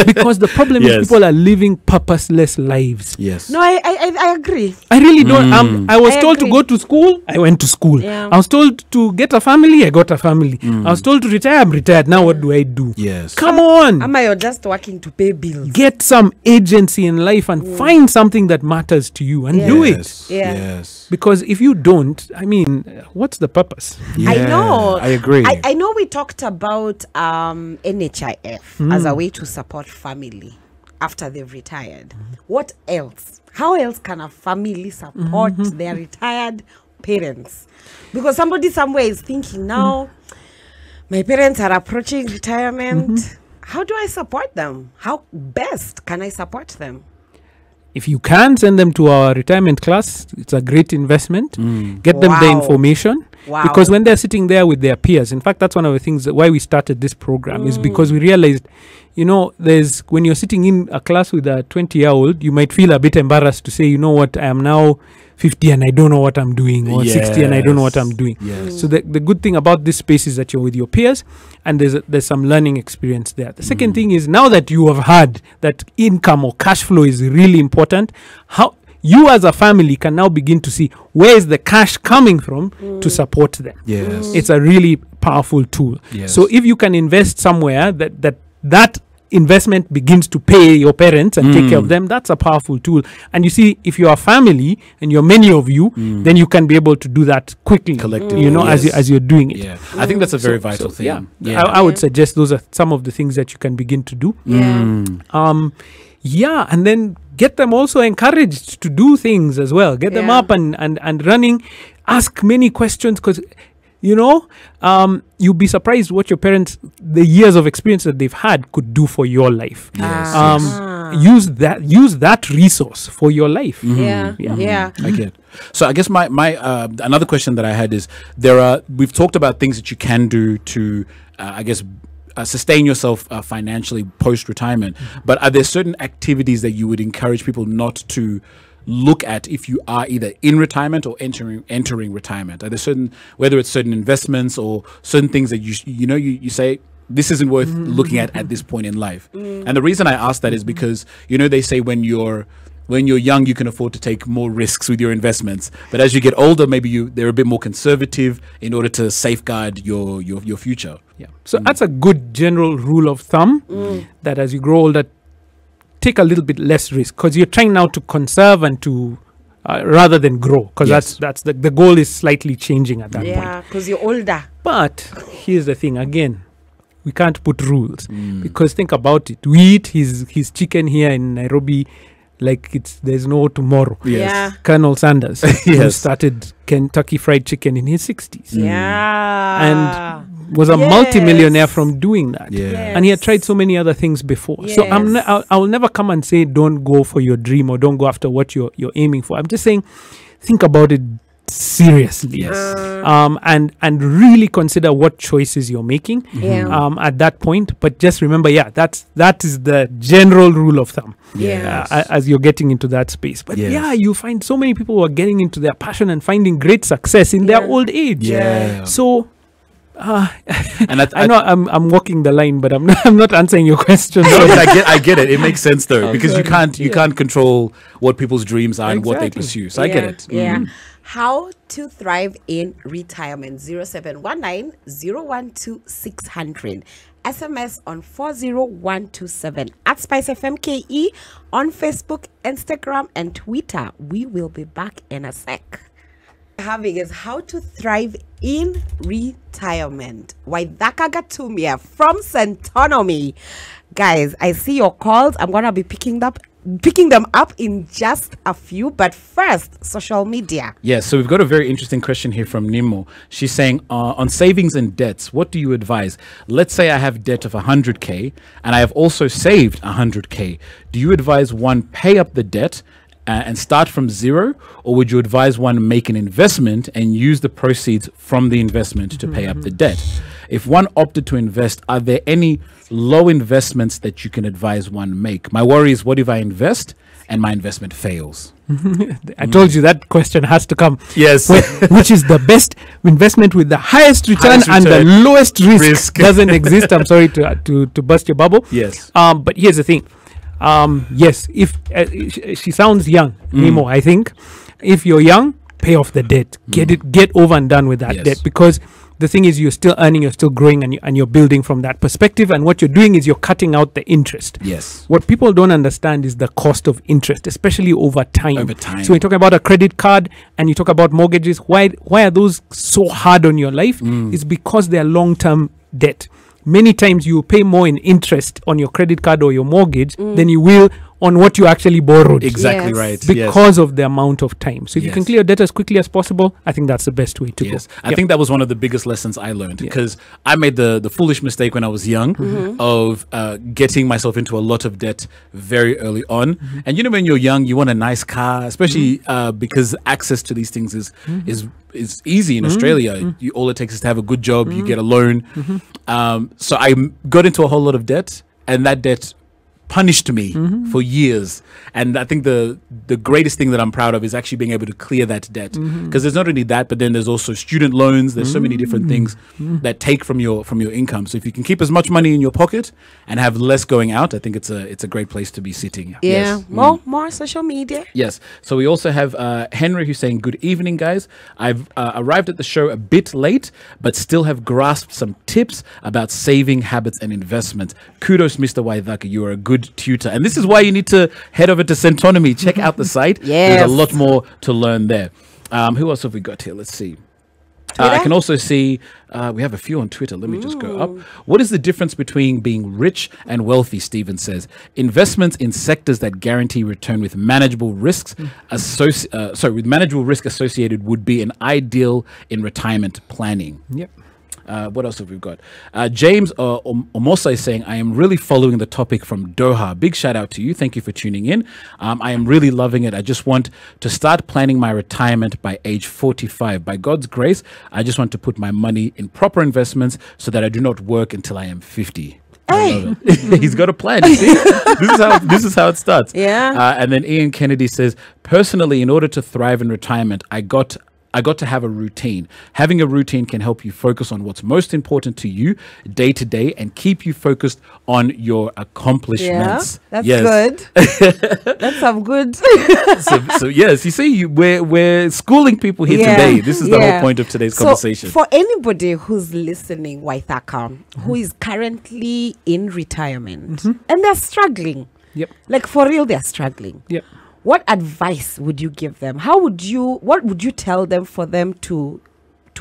Because the problem is people are living purposeless lives. No, I agree. I really don't. I was told to agree. go to school. I went to school. I was told to get a family. I got a family. I was told to retire. I'm retired. Now what do I do? Come on. Am I just working to pay bills? Get some agency in life and find something that matters to you and do it. Because if you don't, I mean, what's the purpose? I know. I agree. I know we talked about NHIF as a way to support family after they've retired. What else? How else can a family support their retired parents? Because somebody somewhere is thinking now, my parents are approaching retirement. How do I support them? How best can I support them? If you can, send them to our retirement class. It's a great investment. Get them the information. Because when they're sitting there with their peers, in fact, that's one of the things why we started this program is because we realized, when you're sitting in a class with a 20-year-old, you might feel a bit embarrassed to say, you know what, I am now 50 and I don't know what I'm doing, or 60 and I don't know what I'm doing. So the good thing about this space is that you're with your peers and there's some learning experience there. The second thing is, now that you have heard that income or cash flow is really important, how you as a family can now begin to see where is the cash coming from to support them. It's a really powerful tool. So if you can invest somewhere that investment begins to pay your parents and take care of them, that's a powerful tool. And you see, if you're a family and you're many of you, then you can be able to do that quickly, collectively, as you're doing it. I think that's a very vital thing. I would suggest those are some of the things that you can begin to do. And then get them also encouraged to do things as well. Get them up and running. Ask many questions, because you'll be surprised what your parents, the years of experience that they've had, could do for your life. Use that resource for your life. I get. So I guess my another question that I had is, we've talked about things that you can do to sustain yourself financially post retirement, but are there certain activities that you would encourage people not to look at if you are either in retirement or entering retirement? Are there whether it's certain investments or certain things that you say this isn't worth looking at this point in life? And the reason I ask that is because they say when you're young, you can afford to take more risks with your investments, but as you get older, maybe they're a bit more conservative in order to safeguard your future. So that's a good general rule of thumb, that as you grow older, take a little bit less risk, because you're trying now to conserve and to rather than grow, because that's the goal is slightly changing at that point. Yeah, because you're older. But here's the thing, again, we can't put rules, because think about it. We eat his chicken here in Nairobi like there's no tomorrow. Colonel Sanders who started Kentucky Fried Chicken in his 60s. And was a multi-millionaire from doing that. And he had tried so many other things before. So I'll never come and say don't go for your dream or don't go after what you're aiming for. I'm just saying, think about it seriously, and really consider what choices you're making at that point. But just remember, that is the general rule of thumb as you're getting into that space. But you find so many people who are getting into their passion and finding great success in their old age. So and I know I'm walking the line, but I'm not answering your question. I get it. It makes sense though, because you can't control what people's dreams are and what they pursue. So I get it. How to thrive in retirement. 0719 012 600. SMS on 40127. At Spice FM KE on Facebook, Instagram, and Twitter. We will be back in a sec. Having is how to thrive in retirement. Waithaka Gatumia from Centonomy. Guys, I see your calls. I'm gonna be picking them up in just a few, but first, social media. Yes, so we've got a very interesting question here from Nimo. She's saying, on savings and debts, what do you advise? Let's say I have debt of 100K and I have also saved 100K. Do you advise one pay up the debt and start from zero, or would you advise one make an investment and use the proceeds from the investment to pay up the debt? If one opted to invest, are there any low investments that you can advise one make? My worry is, what if I invest and my investment fails? I told you that question has to come. Yes. Which is the best investment with the highest return and the lowest risk. Doesn't exist. I'm sorry to bust your bubble. Yes. But here's the thing. Yes, if she sounds young, Nemo, I think. If you're young, pay off the debt. Get over and done with that debt, because the thing is, you're still earning, you're still growing, and you're building from that perspective. And what you're doing is you're cutting out the interest. Yes. What people don't understand is the cost of interest, especially over time. So when you talk about a credit card and you talk about mortgages, why are those so hard on your life? It's because they're long-term debt. Many times you pay more in interest on your credit card or your mortgage than you will on what you actually borrowed. Exactly Yes. right. Because of the amount of time. So if you can Yes. clear your debt as quickly as possible, I think that's the best way to Yes, go. I think that was one of the biggest lessons I learned because I made the foolish mistake when I was young of getting myself into a lot of debt very early on. And you know, when you're young, you want a nice car, especially because access to these things is easy in Australia. All it takes is to have a good job, you get a loan. So I got into a whole lot of debt, and that debt punished me for years. And I think the greatest thing that I'm proud of is actually being able to clear that debt, because there's not only that, but then there's also student loans. There's so many different things that take from your income. So if you can keep as much money in your pocket and have less going out, I think it's a great place to be sitting. Yeah. Yes. More social media. Yes. So we also have Henry, who's saying, good evening, guys. I've arrived at the show a bit late, but still have grasped some tips about saving habits and investments. Kudos, Mr. Waithaka. You are a good tutor. And this is why you need to head over to Centonomy. Check out the site. Yes. There's a lot more to learn there. Who else have we got here? Let's see. I can also see we have a few on Twitter. Let me just go up. What is the difference between being rich and wealthy? Steven says investments in sectors that guarantee return with manageable risks. With manageable risk associated would be an ideal in retirement planning. Yep. What else have we got? James Omosa is saying, I am really following the topic from Doha. Big shout out to you. Thank you for tuning in. I am really loving it. I just want to start planning my retirement by age 45. By God's grace, I just want to put my money in proper investments so that I do not work until I am 50. Hey. He's got a plan. You see? This is how it starts. Yeah. And then Ian Kennedy says, personally, in order to thrive in retirement, I got to have a routine. Having a routine can help you focus on what's most important to you day to day and keep you focused on your accomplishments. Yeah, that's good. That's some good. so yes, you see, we're schooling people here today. This is the whole point of today's conversation. For anybody who's listening, Waithaka, who is currently in retirement and they're struggling, like for real, they're struggling. Yep. What advice would you give them? What would you tell them for them to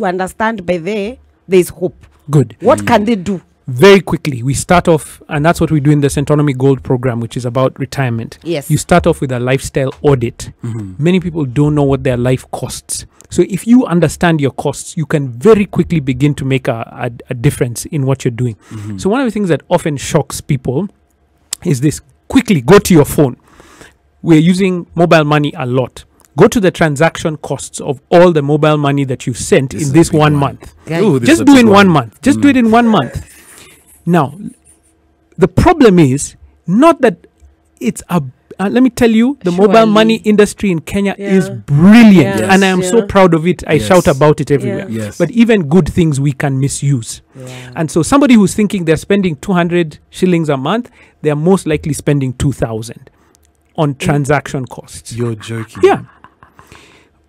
understand by there's hope? Good. What can they do? Very quickly, we start off, and that's what we do in the Centonomy Gold program, which is about retirement. Yes. You start off with a lifestyle audit. Many people don't know what their life costs. So if you understand your costs, you can very quickly begin to make a difference in what you're doing. So one of the things that often shocks people is this: quickly go to your phone. We're using mobile money a lot. Go to the transaction costs of all the mobile money that you've sent in this 1 month. Ooh, this is Just a do big in one. 1 month. Just do it in 1 month. Now, the problem is not that it's let me tell you, the mobile money industry in Kenya is brilliant. Yes. And I am so proud of it. I shout about it everywhere. Yes. But even good things we can misuse. And so somebody who's thinking they're spending 200 shillings a month, they're most likely spending 2,000 on transaction costs. You're joking. Yeah.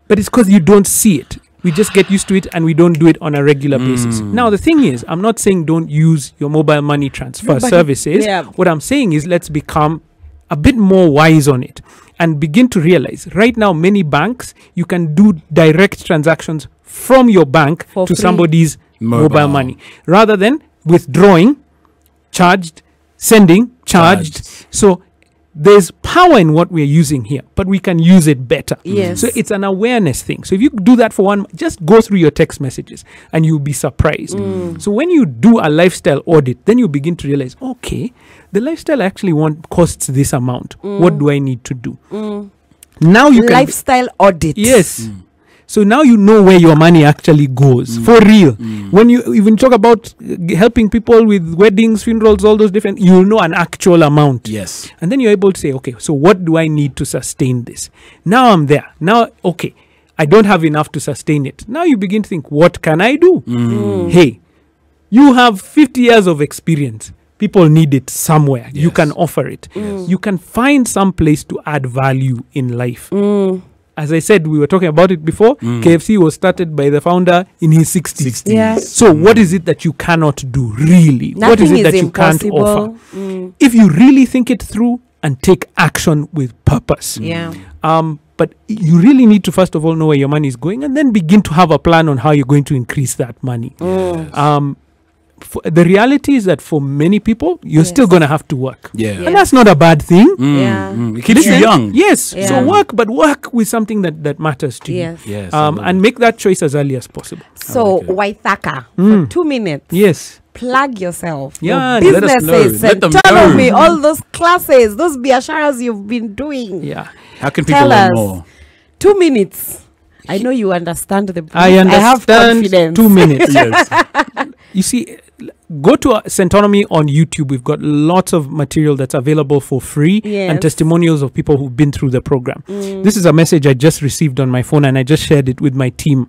But it's because you don't see it. We just get used to it and we don't do it on a regular basis. Now, the thing is, I'm not saying don't use your mobile money transfer services. What I'm saying is let's become a bit more wise on it and begin to realize right now, many banks, you can do direct transactions from your bank For to free. somebody's mobile money rather than withdrawing, charged, sending, charged. So there's power in what we're using here, but we can use it better. Yes. So it's an awareness thing. So if you do that for one, just go through your text messages and you'll be surprised. So when you do a lifestyle audit, then you begin to realize, okay, the lifestyle actually costs this amount. What do I need to do? Now you can Lifestyle audit. Yes. So now you know where your money actually goes for real. When you even talk about helping people with weddings, funerals, all those different, you'll know an actual amount. Yes. And then you're able to say, okay, so what do I need to sustain this? Now I'm there. Now, okay, I don't have enough to sustain it. Now you begin to think, what can I do? Hey, you have 50 years of experience. People need it somewhere. You can offer it. You can find some place to add value in life. As I said, we were talking about it before. KFC was started by the founder in his 60s. Yes. So what is it that you cannot do, really? What is Nothing it that is you can't impossible. offer? If you really think it through and take action with purpose. But you really need to, first of all, know where your money is going and then begin to have a plan on how you're going to increase that money. the reality is that for many people, you're still going to have to work. Yeah. And that's not a bad thing. It keeps you young. Yes. Yeah. So work with something that matters to you. Yes. And make that choice as early as possible. So, Waithaka, for 2 minutes. Yes. Plug yourself. Yeah, Your let us know. businesses, Let them Centonomy, know. all those classes, those biasharas you've been doing. Yeah. How can people Tell learn us. more? 2 minutes. I know you understand the brief. I understand. I have confidence. 2 minutes. Yes. You see, go to Centonomy on YouTube. We've got lots of material that's available for free Yes. and testimonials of people who've been through the program. This is a message I just received on my phone, and I just shared it with my team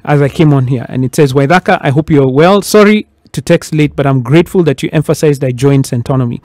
as I came on here. And it says, Waithaka, I hope you're well. Sorry to text late, but I'm grateful that you emphasized I joined Centonomy.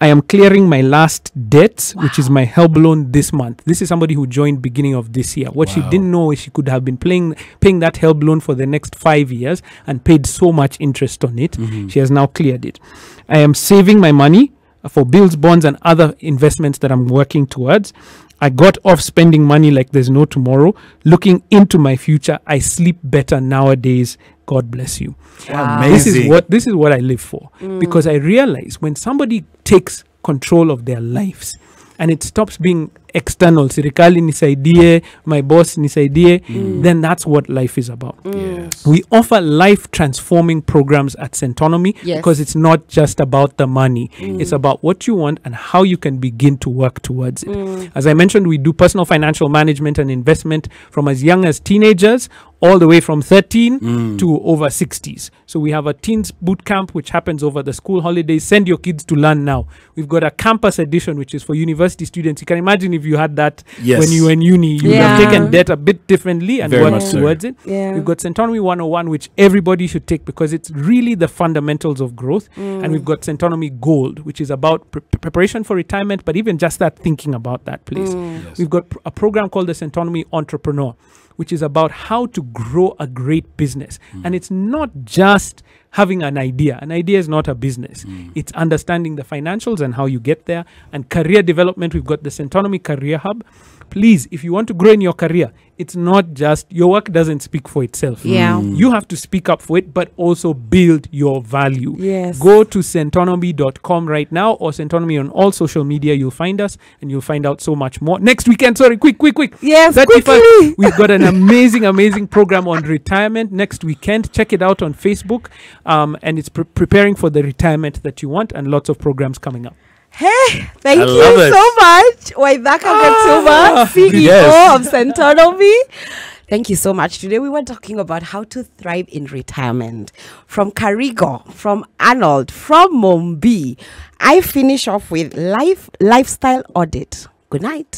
I am clearing my last debt, which is my help loan this month. This is somebody who joined beginning of this year. What she didn't know is she could have been paying that help loan for the next 5 years and paid so much interest on it. She has now cleared it. I am saving my money for bills, bonds, and other investments that I'm working towards. I got off spending money like there's no tomorrow. Looking into my future, I sleep better nowadays. God bless you. Amazing. This is what I live for, because I realize when somebody takes control of their lives and it stops being external, serikali nisaidie, my boss nisaidie, then that's what life is about. Yes. We offer life transforming programs at Centonomy because it's not just about the money. It's about what you want and how you can begin to work towards it. As I mentioned, we do personal financial management and investment from as young as teenagers all the way from 13 to over 60s. So we have a teens boot camp, which happens over the school holidays. Send your kids to learn now. We've got a campus edition, which is for university students. You can imagine if you had that when you were in uni, you would have taken debt a bit differently and Very worked much so. towards it. We've got Centonomy 101, which everybody should take because it's really the fundamentals of growth. And we've got Centonomy Gold, which is about preparation for retirement, but even just that thinking about that place. We've got a program called the Centonomy Entrepreneur, which is about how to grow a great business. And it's not just having an idea. An idea is not a business. It's understanding the financials and how you get there. And career development, we've got the Centonomy Career Hub. Please, if you want to grow in your career, it's not just your work doesn't speak for itself. You have to speak up for it, but also build your value. Go to centonomy.com right now, or Centonomy on all social media. You'll find us and you'll find out so much more. Next weekend, quick. Yes, 31st, quickly. we've got an amazing program on retirement next weekend. Check it out on Facebook. And it's preparing for the retirement that you want, and lots of programs coming up. Hey, thank love you it. so much, Waithaka Gatumia, CEO of Centonomy. Thank you so much. Today we were talking about how to thrive in retirement. From Karigo, from Arnold, from Mombi. I finish off with lifestyle audit. Good night.